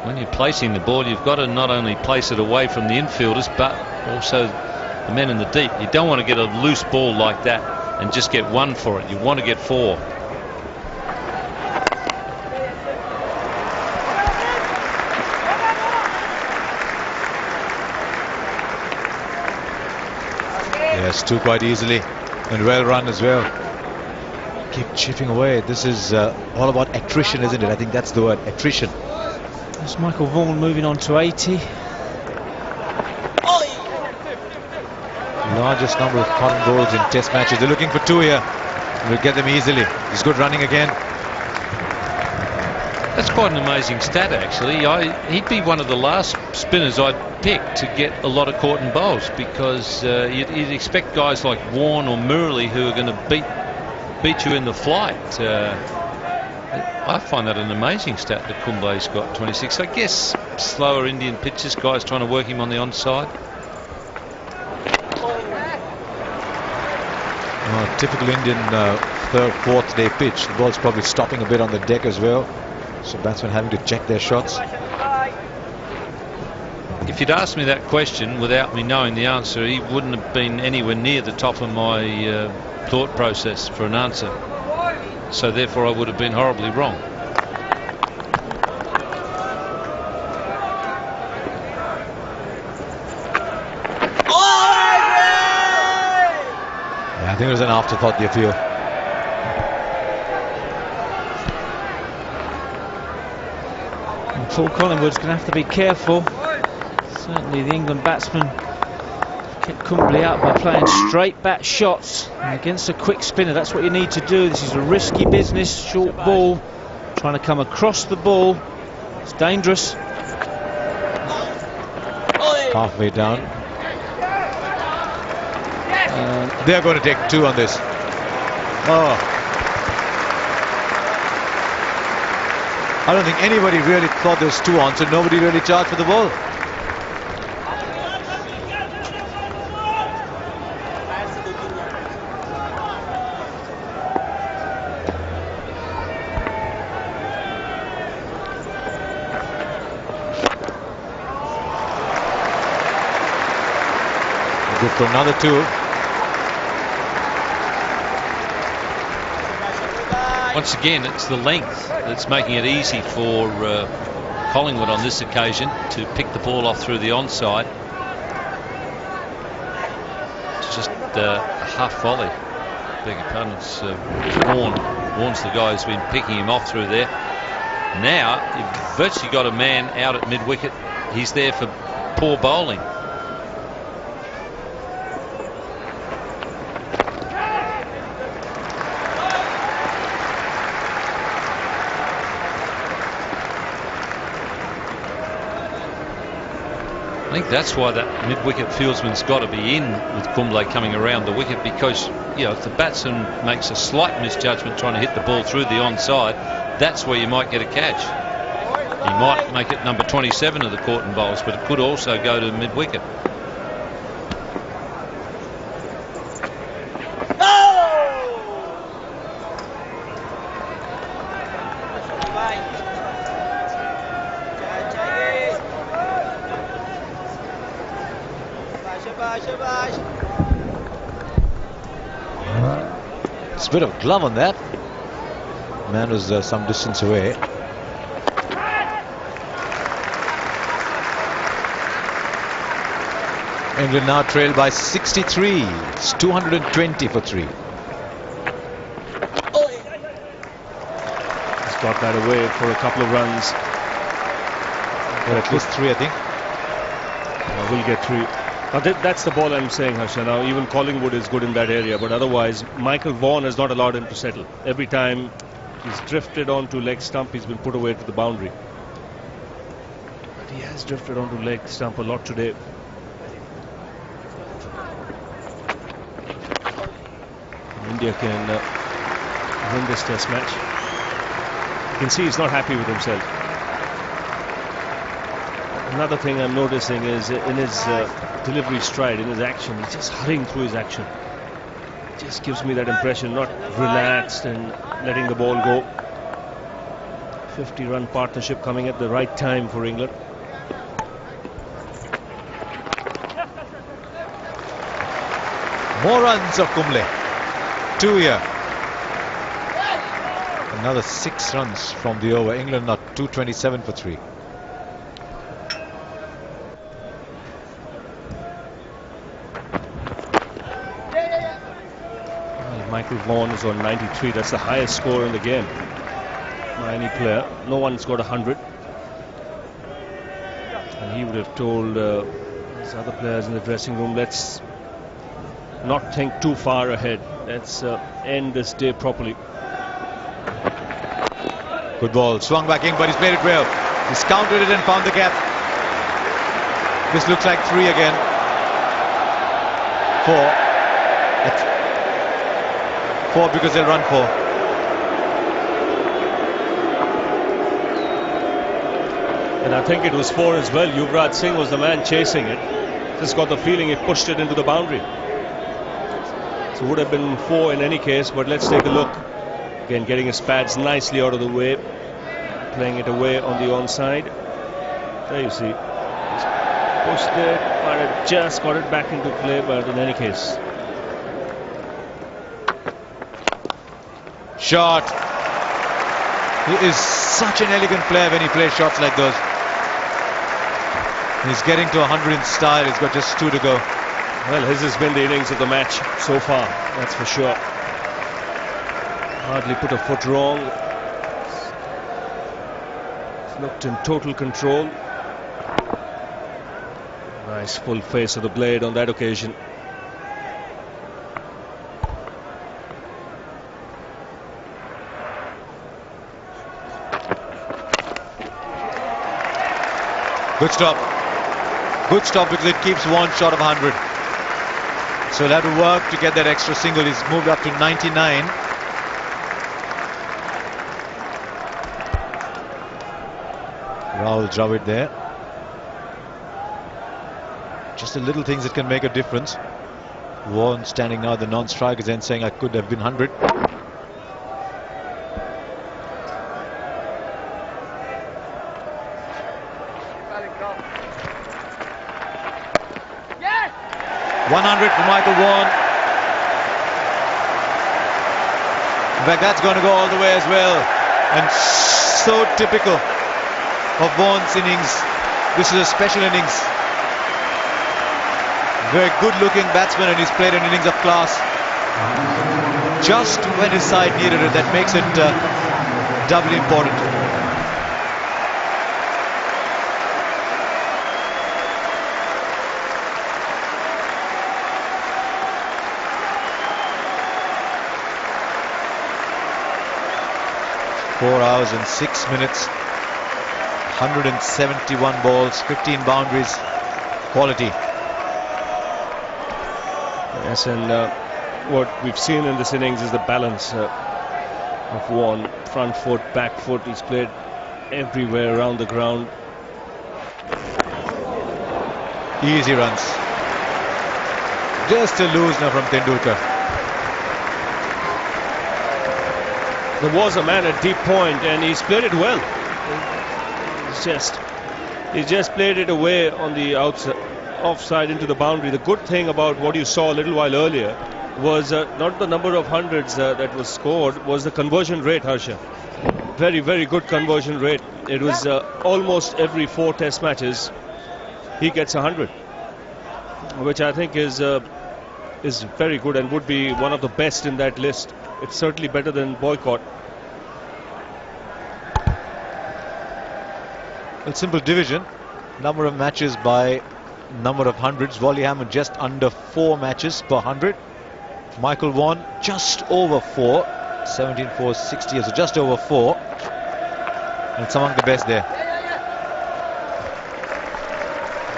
When you're placing the ball, you've got to not only place it away from the infielders, but also the men in the deep. You don't want to get a loose ball like that and just get 1 for it. You want to get 4. Yes, 2 quite easily, and well run as well. Keep chipping away. This is all about attrition, isn't it? I think that's the word, attrition. There's Michael Vaughan moving on to 80. Largest number of cotton balls in test matches. They're looking for 2 here. We'll get them easily. He's good running again. That's quite an amazing stat, actually. He'd be one of the last spinners I'd pick to get a lot of caught in bowls, because you'd expect guys like Vaughan or Murali who are going to beat you in the flight. I find that an amazing stat that Kumble's got 26. I guess slower Indian pitches, guys trying to work him on the onside. Typical Indian third, fourth day pitch. The ball's probably stopping a bit on the deck as well. So batsmen having to check their shots. If you'd asked me that question without me knowing the answer, he wouldn't have been anywhere near the top of my thought process for an answer. So therefore I would have been horribly wrong. I think it was an afterthought, the appeal. And Paul Collingwood's going to have to be careful. Certainly the England batsman kept Kumble out by playing straight bat shots. And against a quick spinner, that's what you need to do. This is a risky business, short ball, trying to come across the ball. It's dangerous. Halfway down. They're going to take 2 on this. Oh. I don't think anybody really thought there's 2 on, so nobody really charged for the ball. Good for another 2. Once again, it's the length that's making it easy for Collingwood on this occasion to pick the ball off through the onside. It's just a half volley. Beg your pardon, it's Warne's the guy who's been picking him off through there. Now, you've virtually got a man out at mid-wicket. He's there for poor bowling. I think that's why that mid-wicket fieldsman's got to be in with Kumble coming around the wicket, because if the batsman makes a slight misjudgment trying to hit the ball through the onside, that's where you might get a catch. He might make it number 27 of the Corton bowls, but it could also go to mid-wicket. It's a bit of glove on that. Man was some distance away. England now trailed by 63. It's 220 for 3. He's got that away for a couple of runs. Or at least 3, I think. We'll get 3. Now that's the ball I'm saying, Harsha. Now even Collingwood is good in that area, but otherwise Michael Vaughan has not allowed him to settle. Every time he's drifted onto leg stump, he's been put away to the boundary. But he has drifted onto leg stump a lot today. India can win this test match. You can see he's not happy with himself. Another thing I'm noticing is in his delivery stride, in his action, he's just hurrying through his action. It just gives me that impression, not relaxed and letting the ball go. 50-run partnership coming at the right time for England. More runs of Kumble. 2 here. Another 6 runs from the over. England not 227 for 3. Michael Vaughan is on 93. That's the highest score in the game by any player. No one's got 100. And he would have told his other players in the dressing room, let's not think too far ahead. Let's end this day properly. Good ball. Swung back in, but he's played it well. He's countered it and found the gap. This looks like 3 again. 4. 4 because they'll run 4. And I think it was 4 as well. Yuvraj Singh was the man chasing it. Just got the feeling he pushed it into the boundary. So would have been 4 in any case, but let's take a look. Again, getting his pads nicely out of the way, playing it away on the onside. There you see. He's pushed it, might have just got it back into play, but in any case. Shot. He is such an elegant player when he plays shots like those. He's getting to 100 in style. He's got just 2 to go. Well, his has been the innings of the match so far, that's for sure. Hardly put a foot wrong. Looked in total control. Nice full face of the blade on that occasion. Good stop. Good stop because it keeps one short of 100. So he'll have to work to get that extra single. He's moved up to 99. Rahul Dravid there. Just the little things that can make a difference. Vaughan standing now, the non-strikers, and saying I could have been 100. Yeah. 100 for Michael Vaughan. In fact, that's going to go all the way as well. And so typical of Vaughan's innings. This is a special innings. Very good looking batsman, and he's played an innings of class. Just when his side needed it, that makes it doubly important. Four hours and 6 minutes. 171 balls, 15 boundaries, quality. Yes, and what we've seen in this innings is the balance of Vaughan. Front foot, back foot, he's played everywhere around the ground. Easy runs. Just a loosener from Tendulkar. There was a man at deep point and he's played it well. He just played it away on the outside, offside into the boundary. The good thing about what you saw a little while earlier was not the number of hundreds that was scored, was the conversion rate, Harsha. Very, very good conversion rate. It was almost every 4 test matches he gets 100, which I think is very good and would be one of the best in that list. It's certainly better than Boycott. Well, simple division. Number of matches by number of hundreds. Wally Hammond just under 4 matches per 100. Michael Vaughan just over 4. 17,460, so just over 4. And it's among the best there.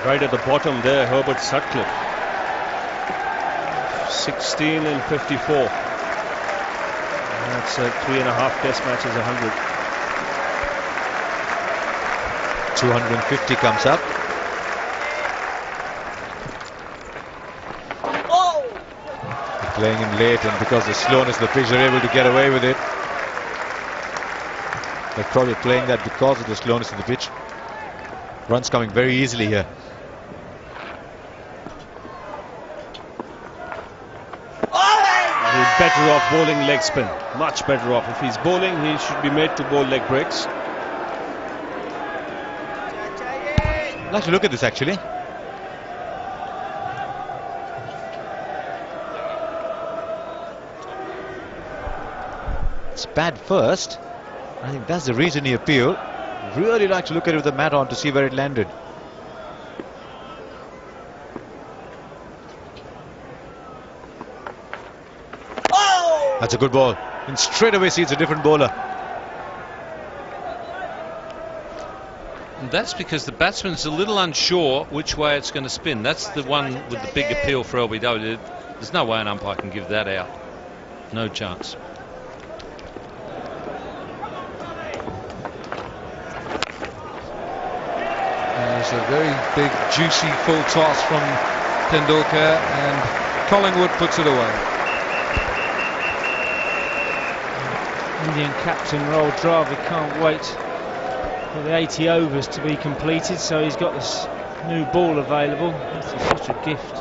Right at the bottom there, Herbert Sutcliffe. 16 and 54. That's 3.5 test matches, 100. 250 comes up. They're playing him late, and because of the slowness of the pitch, they're able to get away with it. They're probably playing that because of the slowness of the pitch. Runs coming very easily here. He's better off bowling leg spin. Much better off. If he's bowling, he should be made to bowl leg breaks. I'd like to look at this actually. It's bad first. I think that's the reason he appealed. Really like to look at it with the mat on to see where it landed. That's a good ball. And straight away sees a different bowler. And that's because the batsman's a little unsure which way it's going to spin. That's the one with the big appeal for LBW. There's no way an umpire can give that out. No chance. There's a very big, juicy full toss from Tendulkar, and Collingwood puts it away. Indian captain Rahul Dravid can't wait for the 80 overs to be completed, so he's got this new ball available. This is such a gift.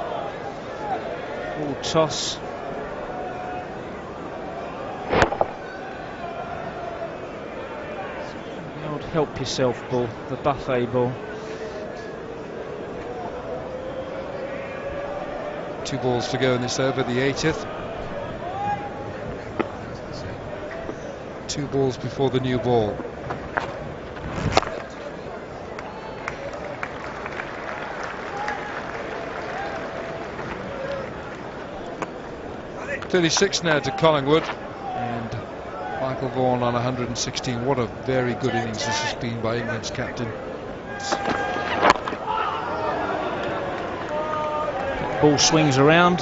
Ball toss. The old help yourself ball, the buffet ball. 2 balls to go in this over, the 80th. 2 balls before the new ball. .36 now to Collingwood, and Michael Vaughan on 116. What a very good innings this has been by England's captain. Ball swings around.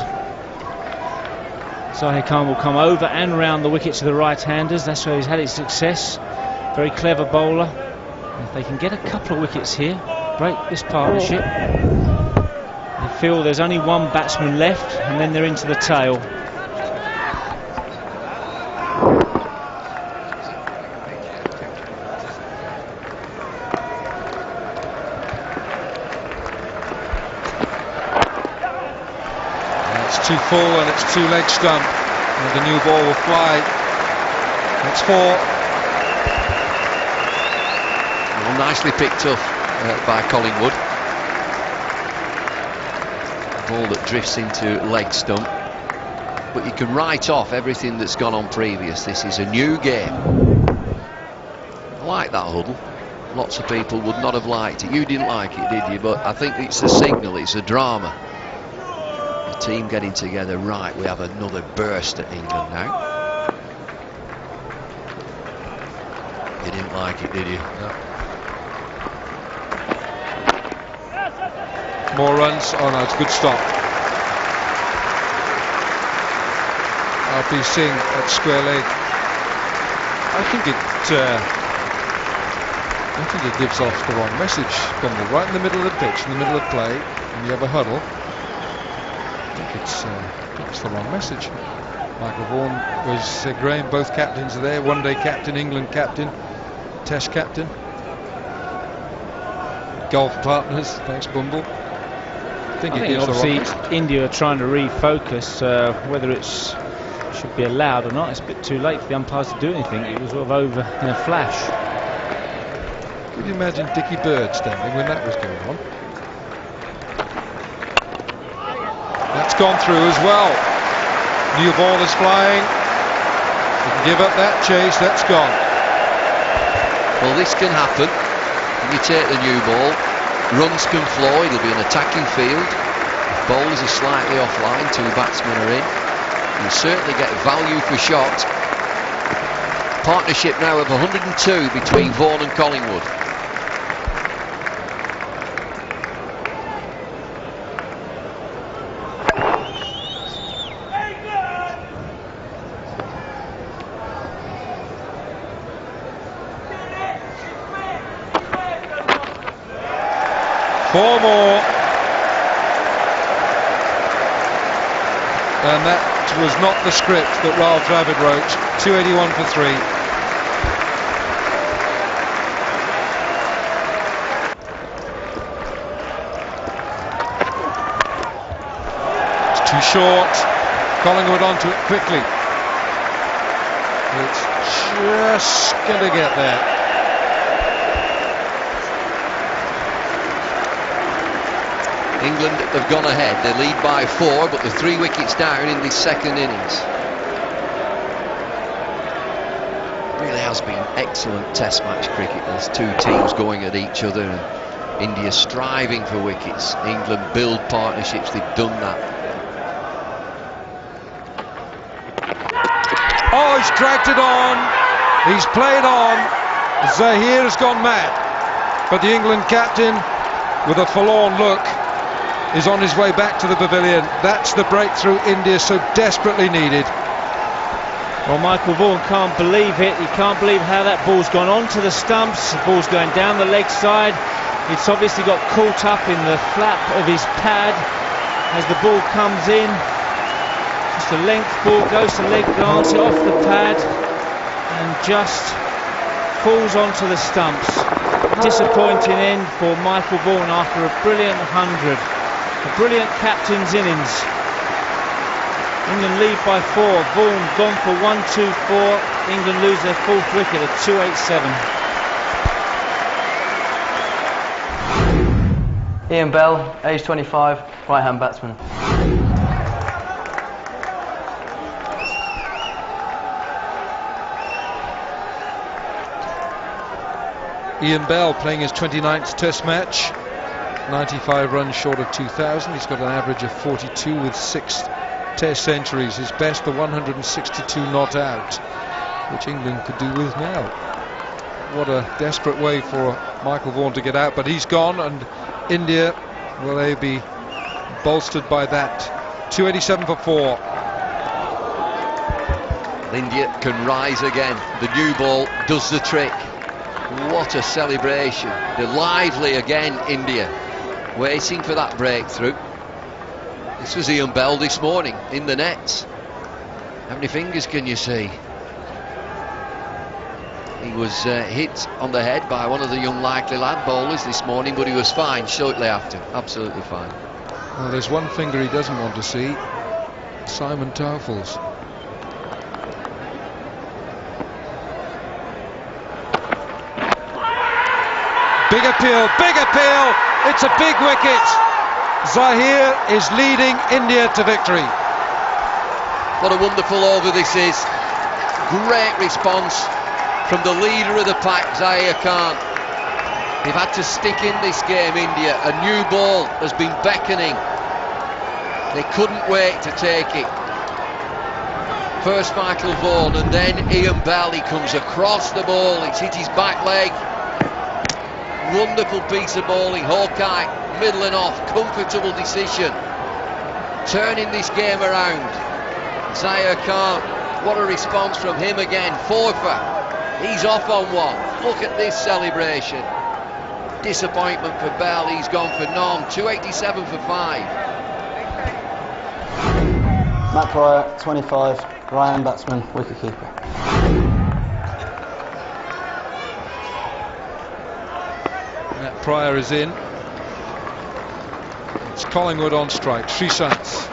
Zahir Khan will come over and round the wicket to the right-handers. That's where he's had his success. Very clever bowler. If they can get a couple of wickets here, break this partnership. They feel there's only one batsman left, and then they're into the tail. Too full, and it's 2 leg stump, and the new ball will fly. It's 4. Well, nicely picked up by Collingwood. Ball that drifts into leg stump, but you can write off everything that's gone on previous. This is a new game. I like that huddle. Lots of people would not have liked it. You didn't like it, did you? But I think it's a signal, it's a drama. Team getting together. Right, we have another burst at England now. You didn't like it, did you? No. More runs. Oh no, it's a good stop. RP Singh at square leg. I think it gives off the wrong message. Bumble right in the middle of the pitch, in the middle of play, and you have a huddle. I think it's the wrong message. Michael Vaughan was Graham, both captains are there. One-day captain, England captain, Test captain, golf partners. Thanks, Bumble. I think obviously India are trying to refocus whether it should be allowed or not. It's a bit too late for the umpires to do anything. It was sort of over in a flash. Could you imagine Dickie Bird standing when that was going on? That's gone through as well. New ball is flying. You can give up that chase. That's gone. Well, this can happen. When you take the new ball, runs can flow. It'll be an attacking field. Bowlers are slightly offline. 2 batsmen are in. You'll certainly get value for shot. Partnership now of 102 between Vaughan and Collingwood. Four more. And that was not the script that Rahul Dravid wrote. 281 for 3. It's too short. Collingwood onto it quickly. It's just going to get there. England have gone ahead. They lead by 4, but they're 3 wickets down in this second innings. Really has been excellent Test match cricket. There's 2 teams going at each other, and India striving for wickets. England build partnerships. They've done that. Oh, he's dragged it on. He's played on. Zahir has gone mad. But the England captain, with a forlorn look, is on his way back to the pavilion. That's the breakthrough India so desperately needed. Well, Michael Vaughan can't believe it. He can't believe how that ball's gone onto the stumps. The ball's going down the leg side. It's obviously got caught up in the flap of his pad as the ball comes in. Just a length ball, goes to leg glance, it off the pad. and just falls onto the stumps. Disappointing end for Michael Vaughan after a brilliant 100. A brilliant captain's innings. England lead by 4. Vaughan gone for 1-2-4. England lose their 4th wicket at 287. Ian Bell, age 25, right-hand batsman. Ian Bell playing his 29th Test match, 95 runs short of 2,000. He's got an average of 42 with 6 Test centuries. His best, the 162 not out, which England could do with now. What a desperate way for Michael Vaughan to get out, but he's gone, and India, will they be bolstered by that? 287 for 4. India can rise again. The new ball does the trick. What a celebration. They're lively again, India, waiting for that breakthrough. This was Ian Bell this morning in the nets. How many fingers can you see? He was hit on the head by one of the young likely lad bowlers this morning, but he was fine shortly after. Absolutely fine. Well, there's one finger he doesn't want to see. Simon Toffels. Big appeal, big appeal. It's a big wicket. Zahir is leading India to victory. What a wonderful over this is. Great response from the leader of the pack, Zahir Khan. They've had to stick in this game, India. A new ball has been beckoning. They couldn't wait to take it. First Michael Vaughan and then Ian Bell. He comes across the ball. It's hit his back leg. Wonderful piece of bowling. Hawkeye middling off. Comfortable decision. Turning this game around. Zahir Khan. What a response from him again. 4 for. He's off on 1. Look at this celebration. Disappointment for Bell. He's gone for none. 287 for 5. Matt Pryor, 25, right-hand batsman, wicketkeeper. Matt Pryor is in. It's Collingwood on strike. Sreesanth.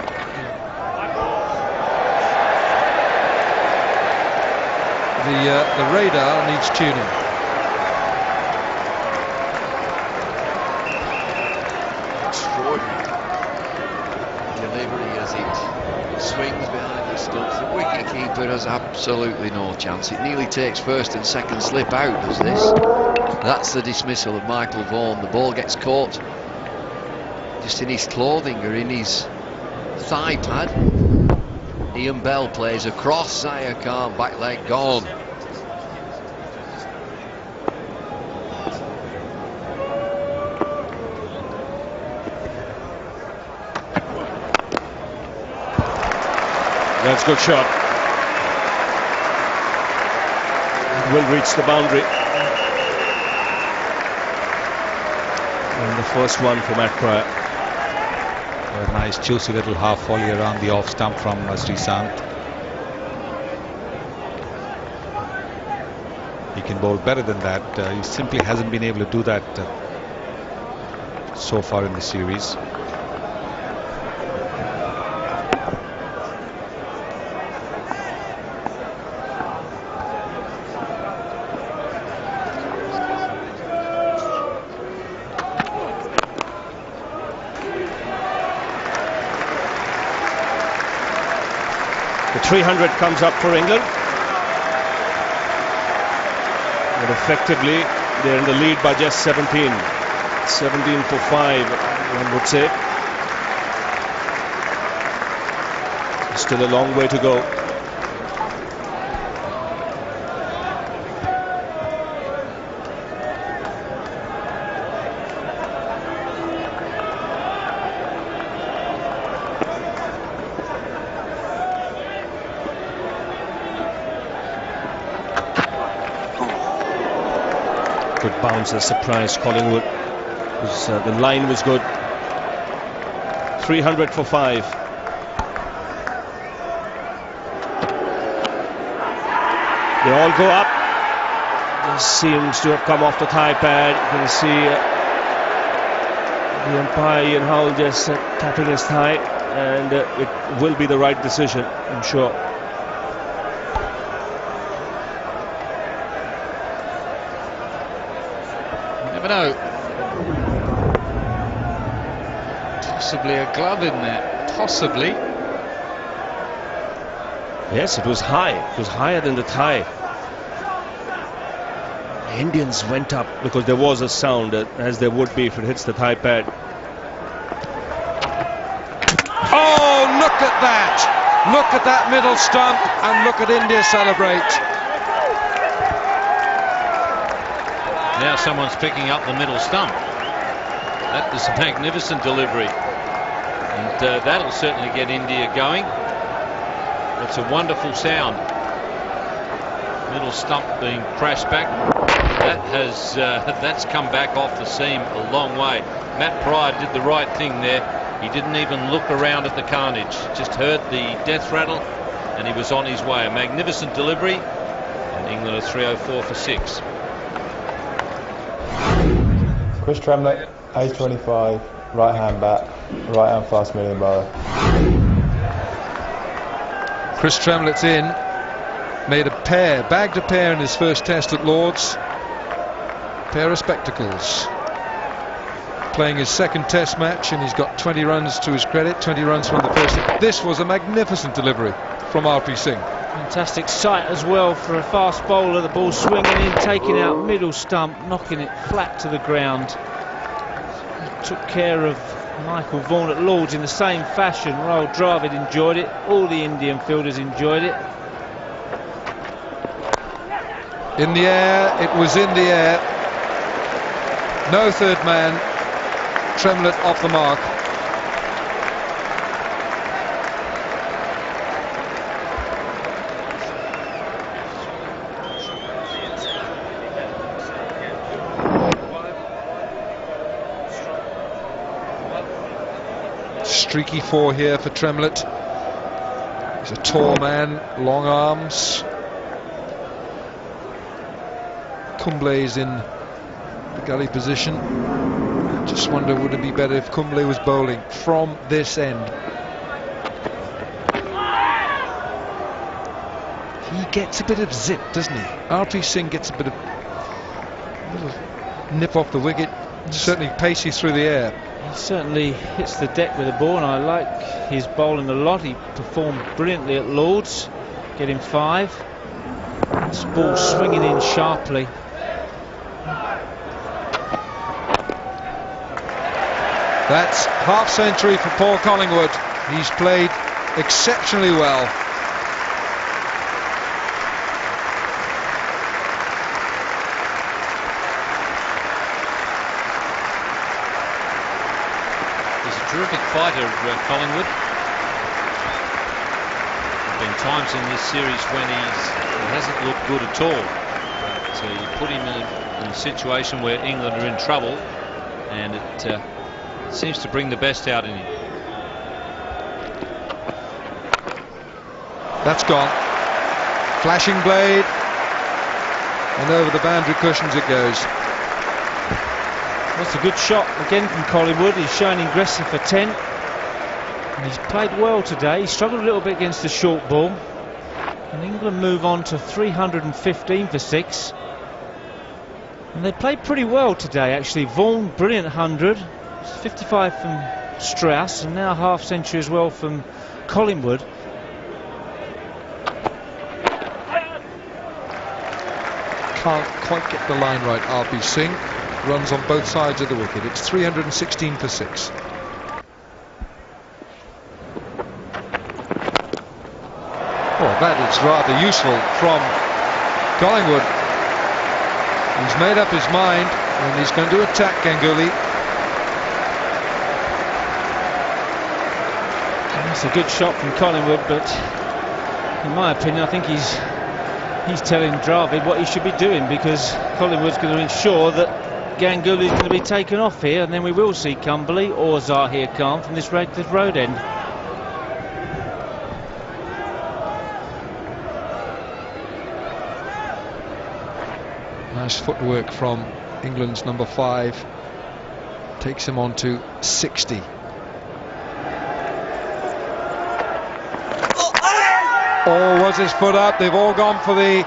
The radar needs tuning. Extraordinary delivery as it swings behind the stumps. The wicketkeeper has absolutely no chance. It nearly takes first and second slip out, does this? That's the dismissal of Michael Vaughan. The ball gets caught just in his clothing or in his thigh pad. Ian Bell plays across. Zahir Khan, back leg gone. That's a good shot. Will reach the boundary. And the first one for Matt Pryor. A nice juicy little half volley around the off stump from Sreesanth. He can bowl better than that. He simply hasn't been able to do that so far in the series. The 300 comes up for England. But effectively, they're in the lead by just 17. 17 for 5, one would say. Still a long way to go. Good bounce that surprised Collingwood. The line was good. 300 for 5. They all go up. This seems to have come off the thigh pad. You can see the umpire Ian Howell just tapping his thigh, and it will be the right decision, I'm sure. Never know. Possibly a glove in there. Possibly. Yes, it was high. It was higher than the thigh. The Indians went up because there was a sound, as there would be if it hits the thigh pad. Oh, look at that! Look at that middle stump, and look at India celebrate. Now someone's picking up the middle stump. That was a magnificent delivery. And that'll certainly get India going. It's a wonderful sound. Middle stump being crashed back. That has that's come back off the seam a long way. Matt Pryor did the right thing there. He didn't even look around at the carnage. Just heard the death rattle, and he was on his way. A magnificent delivery. And England are 304 for 6. Chris Tremlett, age 25, right hand bat, right hand fast medium bowler. Chris Tremlett's in, made a pair, bagged a pair in his first test at Lord's. Pair of spectacles. Playing his second test match, and he's got 20 runs to his credit, 20 runs from the first. This was a magnificent delivery from R.P. Singh. Fantastic sight as well for a fast bowler. The ball swinging in, taking out middle stump, knocking it flat to the ground. He took care of Michael Vaughan at Lord's in the same fashion. Rahul Dravid enjoyed it. All the Indian fielders enjoyed it. In the air, it was in the air. No third man. Tremlett off the mark. Streaky 4 here for Tremlett. He's a tall man, long arms. Kumble is in the gully position. I just wonder, would it be better if Kumble was bowling from this end? He gets a bit of zip, doesn't he? R.P. Singh gets a bit of little nip off the wicket. Certainly pacey through the air. He certainly hits the deck with the ball, and I like his bowling a lot. He performed brilliantly at Lord's, getting 5. This ball swinging in sharply. That's half century for Paul Collingwood. He's played exceptionally well. Terrific fighter, Collingwood. There have been times in this series when he hasn't looked good at all. But you put him in a situation where England are in trouble, and it seems to bring the best out in him. That's gone. Flashing blade, and over the boundary cushions it goes. That's a good shot again from Collingwood. He's showing aggressive for 10. And he's played well today. He struggled a little bit against the short ball. And England move on to 315 for 6. And they played pretty well today, actually. Vaughan, brilliant 100. 55 from Strauss, and now half century as well from Collingwood. Can't quite get the line right, R.P. Singh. Runs on both sides of the wicket. It's 316 for 6. Oh, that is rather useful from Collingwood. He's made up his mind, and he's going to attack Ganguly. That's a good shot from Collingwood, but in my opinion, I think he's telling Dravid what he should be doing, because Collingwood's going to ensure that Ganguly is going to be taken off here, and then we will see Kumble or Zahir Khan from this Radcliffe Road end. Nice footwork from England's number 5. Takes him on to 60. Oh, was his foot up? They've all gone for the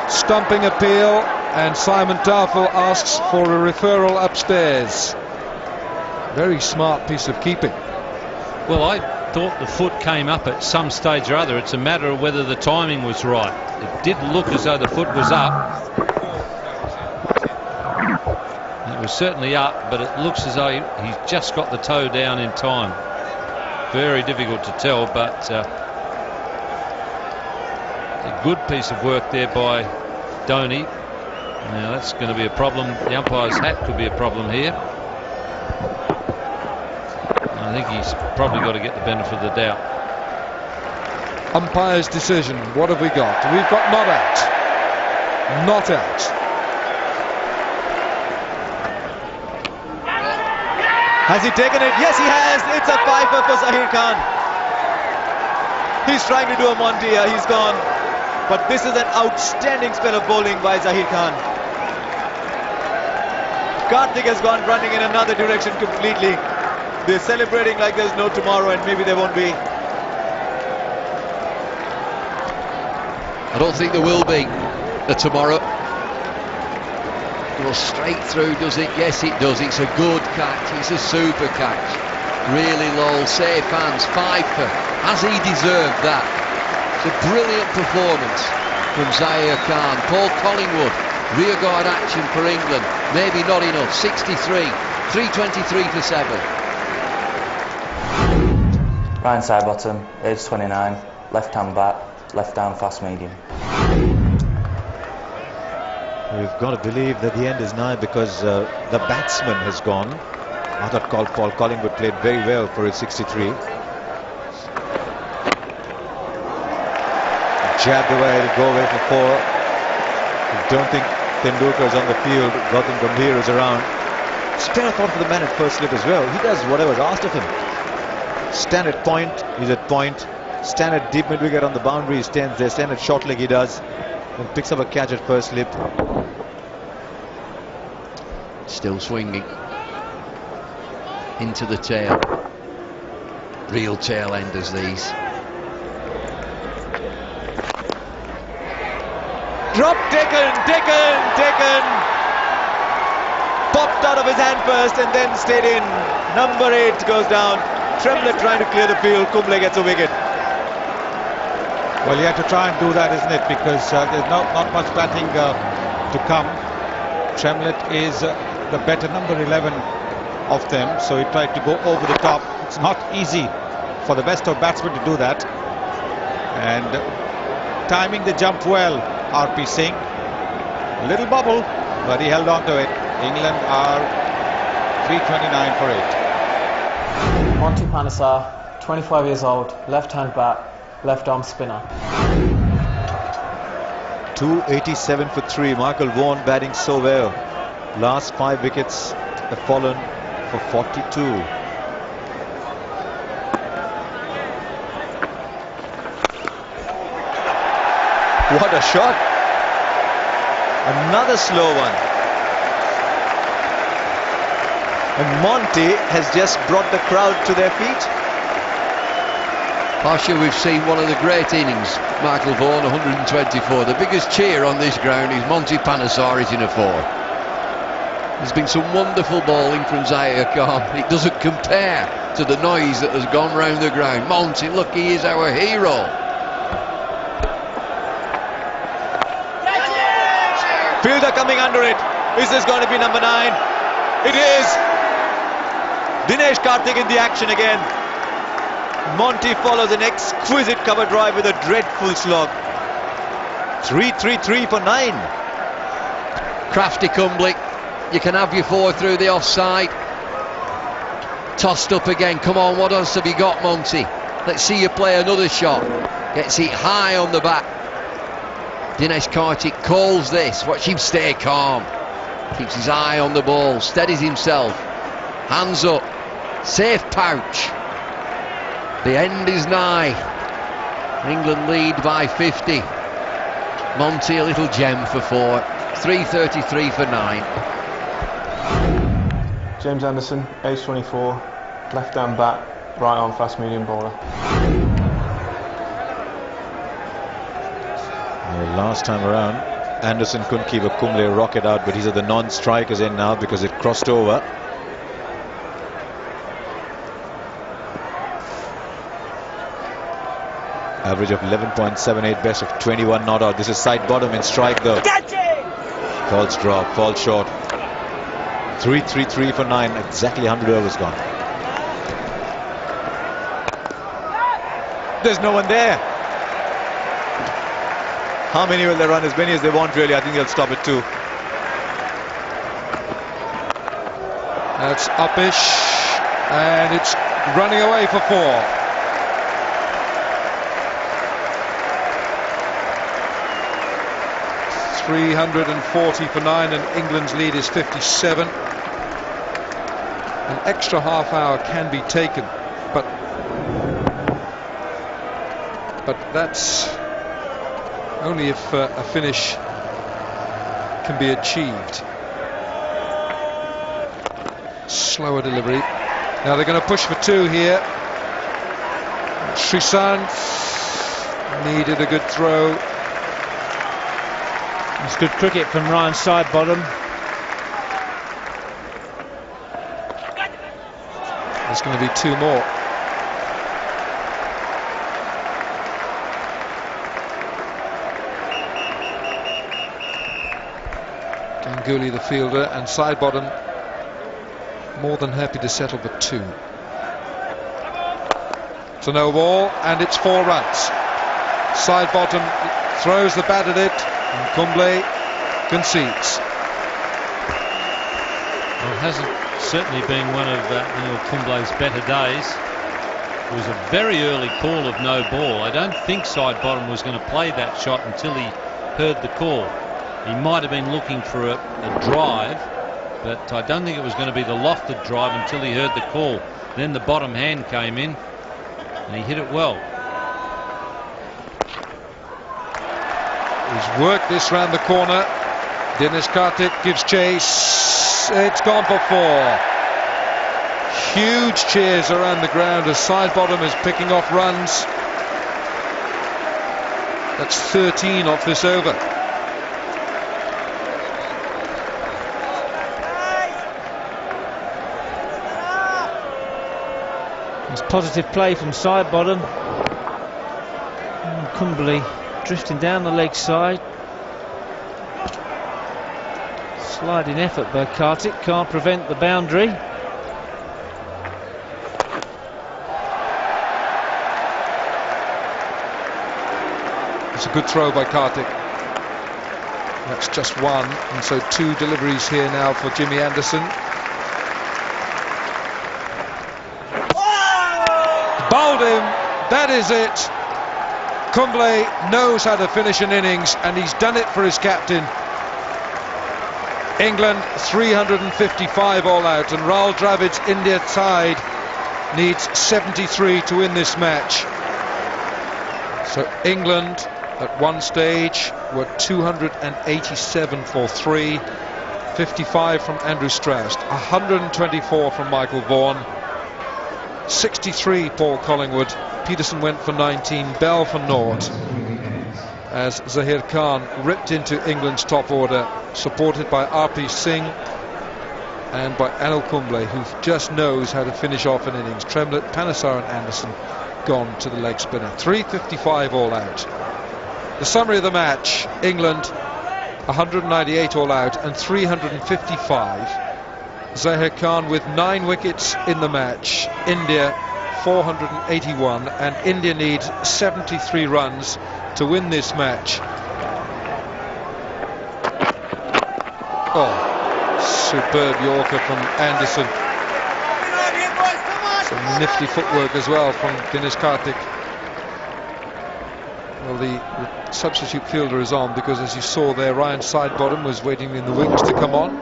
stumping appeal, and Simon Tarfel asks for a referral upstairs. Very smart piece of keeping. Well, I thought the foot came up at some stage or other. It's a matter of whether the timing was right. It did look as though the foot was up. It was certainly up, but it looks as though he's just got the toe down in time. Very difficult to tell, but a good piece of work there by Dhoni. Now that's going to be a problem. The umpire's hat could be a problem here. I think he's probably got to get the benefit of the doubt. Umpire's decision. What have we got? We've got not out. Not out. Has he taken it? Yes, he has. It's a fifer for Zahir Khan. He's trying to do a Monty here. He's gone. But this is an outstanding spell of bowling by Zahir Khan. Karthik has gone running in another direction completely. They're celebrating like there's no tomorrow, and maybe there won't be. I don't think there will be a tomorrow. Goes straight through, does it? Yes, it does. It's a good catch. It's a super catch. Really low, safe hands. Pfeiffer, has he deserved that? It's a brilliant performance from Zahir Khan. Paul Collingwood, rearguard action for England. Maybe not enough. 63, 323 for 7. Ryan Sidebottom, age 29, left hand bat, left arm fast medium. We've got to believe that the end is nigh, because the batsman has gone. I thought Paul Collingwood played very well for his 63. Jabbed away, he'll go away for 4. I don't think Tendulkar's on the field. Gautam Gambhir is around. Spare thought for the man at first slip as well. He does whatever's asked of him. Stand at point, he's at point. Stand at deep mid wicket on the boundary, he stands there. Stand at short leg, he does. And picks up a catch at first slip. Still swinging into the tail. Real tail enders these. Drop taken. Popped out of his hand first and then stayed in. Number 8 goes down. Tremlett trying to clear the field. Kumble gets a wicket. Well, you have to try and do that, isn't it? Because there's not much batting to come. Tremlett is the better number 11 of them, so he tried to go over the top. It's not easy for the best of batsmen to do that. And timing the jump well, RP Singh. Little bubble, but he held on to it. England are 329 for 8. Monty Panesar, 25 years old, left-hand bat, left-arm spinner. 287 for 3. Michael Vaughan batting so well. Last 5 wickets have fallen for 42. What a shot! Another slow one. And Monty has just brought the crowd to their feet. Pasha, we've seen one of the great innings. Michael Vaughan, 124. The biggest cheer on this ground is Monty Panesar hitting a 4. There's been some wonderful bowling from Zahir Khan. It doesn't compare to the noise that has gone round the ground. Monty, look, he is our hero. Fielder coming under it. Is this going to be number 9? It is. Dinesh Karthik in the action again. Monty follows an exquisite cover drive with a dreadful slog. 3-3-3 for 9. Crafty Kumble. You can have your 4 through the offside. Tossed up again. Come on, what else have you got, Monty? Let's see you play another shot. Gets it high on the back. Dinesh Karthik calls this. Watch him stay calm. Keeps his eye on the ball. Steadies himself. Hands up. Safe pouch. The end is nigh. England lead by 50. Monty a little gem for 4. 3:33 for 9. James Anderson, age 24, left-hand bat, right-arm fast medium bowler. Last time around, Anderson couldn't keep a Kumble rocket out, but he's at the non-strikers end now because it crossed over. Average of 11.78, best of 21 not out. This is side bottom in strike though. False drop, falls short. 3-3-3 for 9, exactly 100 overs gone. There's no one there. How many will they run? As many as they want really. I think they'll stop it too. That's uppish, and it's running away for 4. .340 for 9, and England's lead is 57. An extra half hour can be taken, but that's only if a finish can be achieved. Slower delivery. Now they're going to push for 2 here. Sreesanth needed a good throw. It's good cricket from Ryan Sidebottom. There's going to be 2 more. Ganguly the fielder, and Sidebottom more than happy to settle for 2. It's a no ball, and it's 4 runs. Sidebottom throws the bat at it, and Kumble concedes. Well, it hasn't certainly been one of Anil Kumble's better days. It was a very early call of no ball. I don't think Sidebottom was going to play that shot until he heard the call. He might have been looking for a drive, but I don't think it was going to be the lofted drive until he heard the call. Then the bottom hand came in, and he hit it well. He's worked this round the corner. Dinesh Karthik gives chase. It's gone for 4. Huge cheers around the ground as Sidebottom is picking off runs. That's 13 off this over. It's positive play from Sidebottom. Kumble drifting down the leg side. Sliding effort by Karthik, can't prevent the boundary. It's a good throw by Karthik. That's just 1, and so 2 deliveries here now for Jimmy Anderson. Bowled him, that is it. Kumble knows how to finish an innings, and he's done it for his captain. England 355 all out, and Rahul Dravid's India side needs 73 to win this match. So England at one stage were 287 for 3, 55 from Andrew Strauss, 124 from Michael Vaughan, 63 Paul Collingwood. Peterson went for 19, Bell for 0, as Zahir Khan ripped into England's top order, supported by R.P. Singh and by Anil Kumble, who just knows how to finish off an innings. Tremlett, Panesar and Anderson gone to the leg spinner. 355 all out. The summary of the match: England 198 all out and 355. Zahir Khan with 9 wickets in the match. India 481, and India needs 73 runs to win this match. Oh, superb Yorker from Anderson. Some nifty footwork as well from Dinesh Karthik. Well, the substitute fielder is on because, as you saw there, Ryan Sidebottom was waiting in the wings to come on.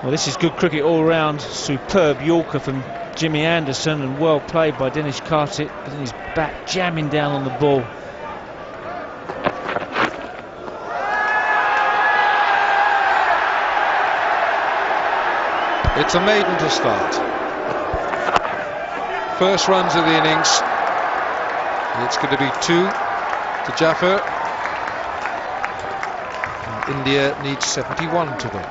Well, this is good cricket all round. Superb Yorker from Jimmy Anderson, and well played by Dinesh Karthik, and his bat jamming down on the ball. It's a maiden to start. First runs of the innings. It's going to be 2 to Jaffer. And India needs 71 to win.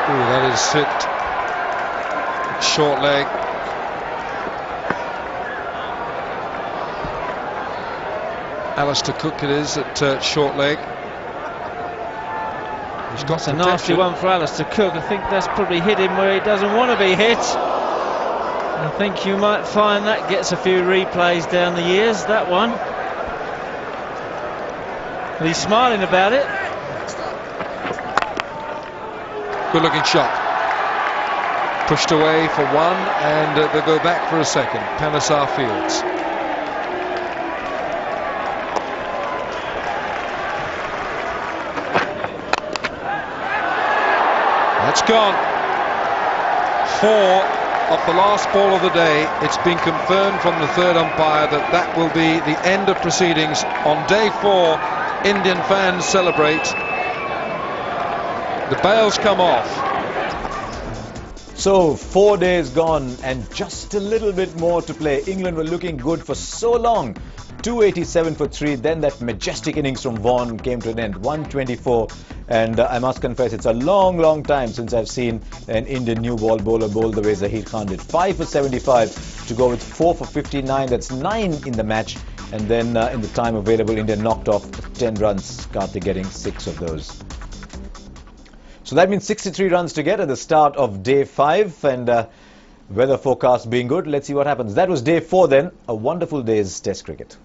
Ooh, that is hit. Short leg. Alistair Cook it is at short leg. He's got a nasty one for Alistair Cook. I think that's probably hit him where he doesn't want to be hit. I think you might find that gets a few replays down the years, that one. But he's smiling about it. Good looking shot. Pushed away for one, and they'll go back for a second. Panesar Fields. That's gone. 4 of the last ball of the day. It's been confirmed from the third umpire that that will be the end of proceedings. On day 4, Indian fans celebrate. The bails come off. So 4 days gone and just a little bit more to play. England were looking good for so long. 287 for 3, then that majestic innings from Vaughan came to an end, 124, and I must confess it's a long time since I've seen an Indian new ball bowler bowl the way Zaheer Khan did. 5 for 75 to go with 4 for 59, that's 9 in the match, and then in the time available India knocked off 10 runs, Karthik getting 6 of those. So that means 63 runs to get at the start of day 5, and weather forecast being good, let's see what happens. That was day 4 then, a wonderful day's Test cricket.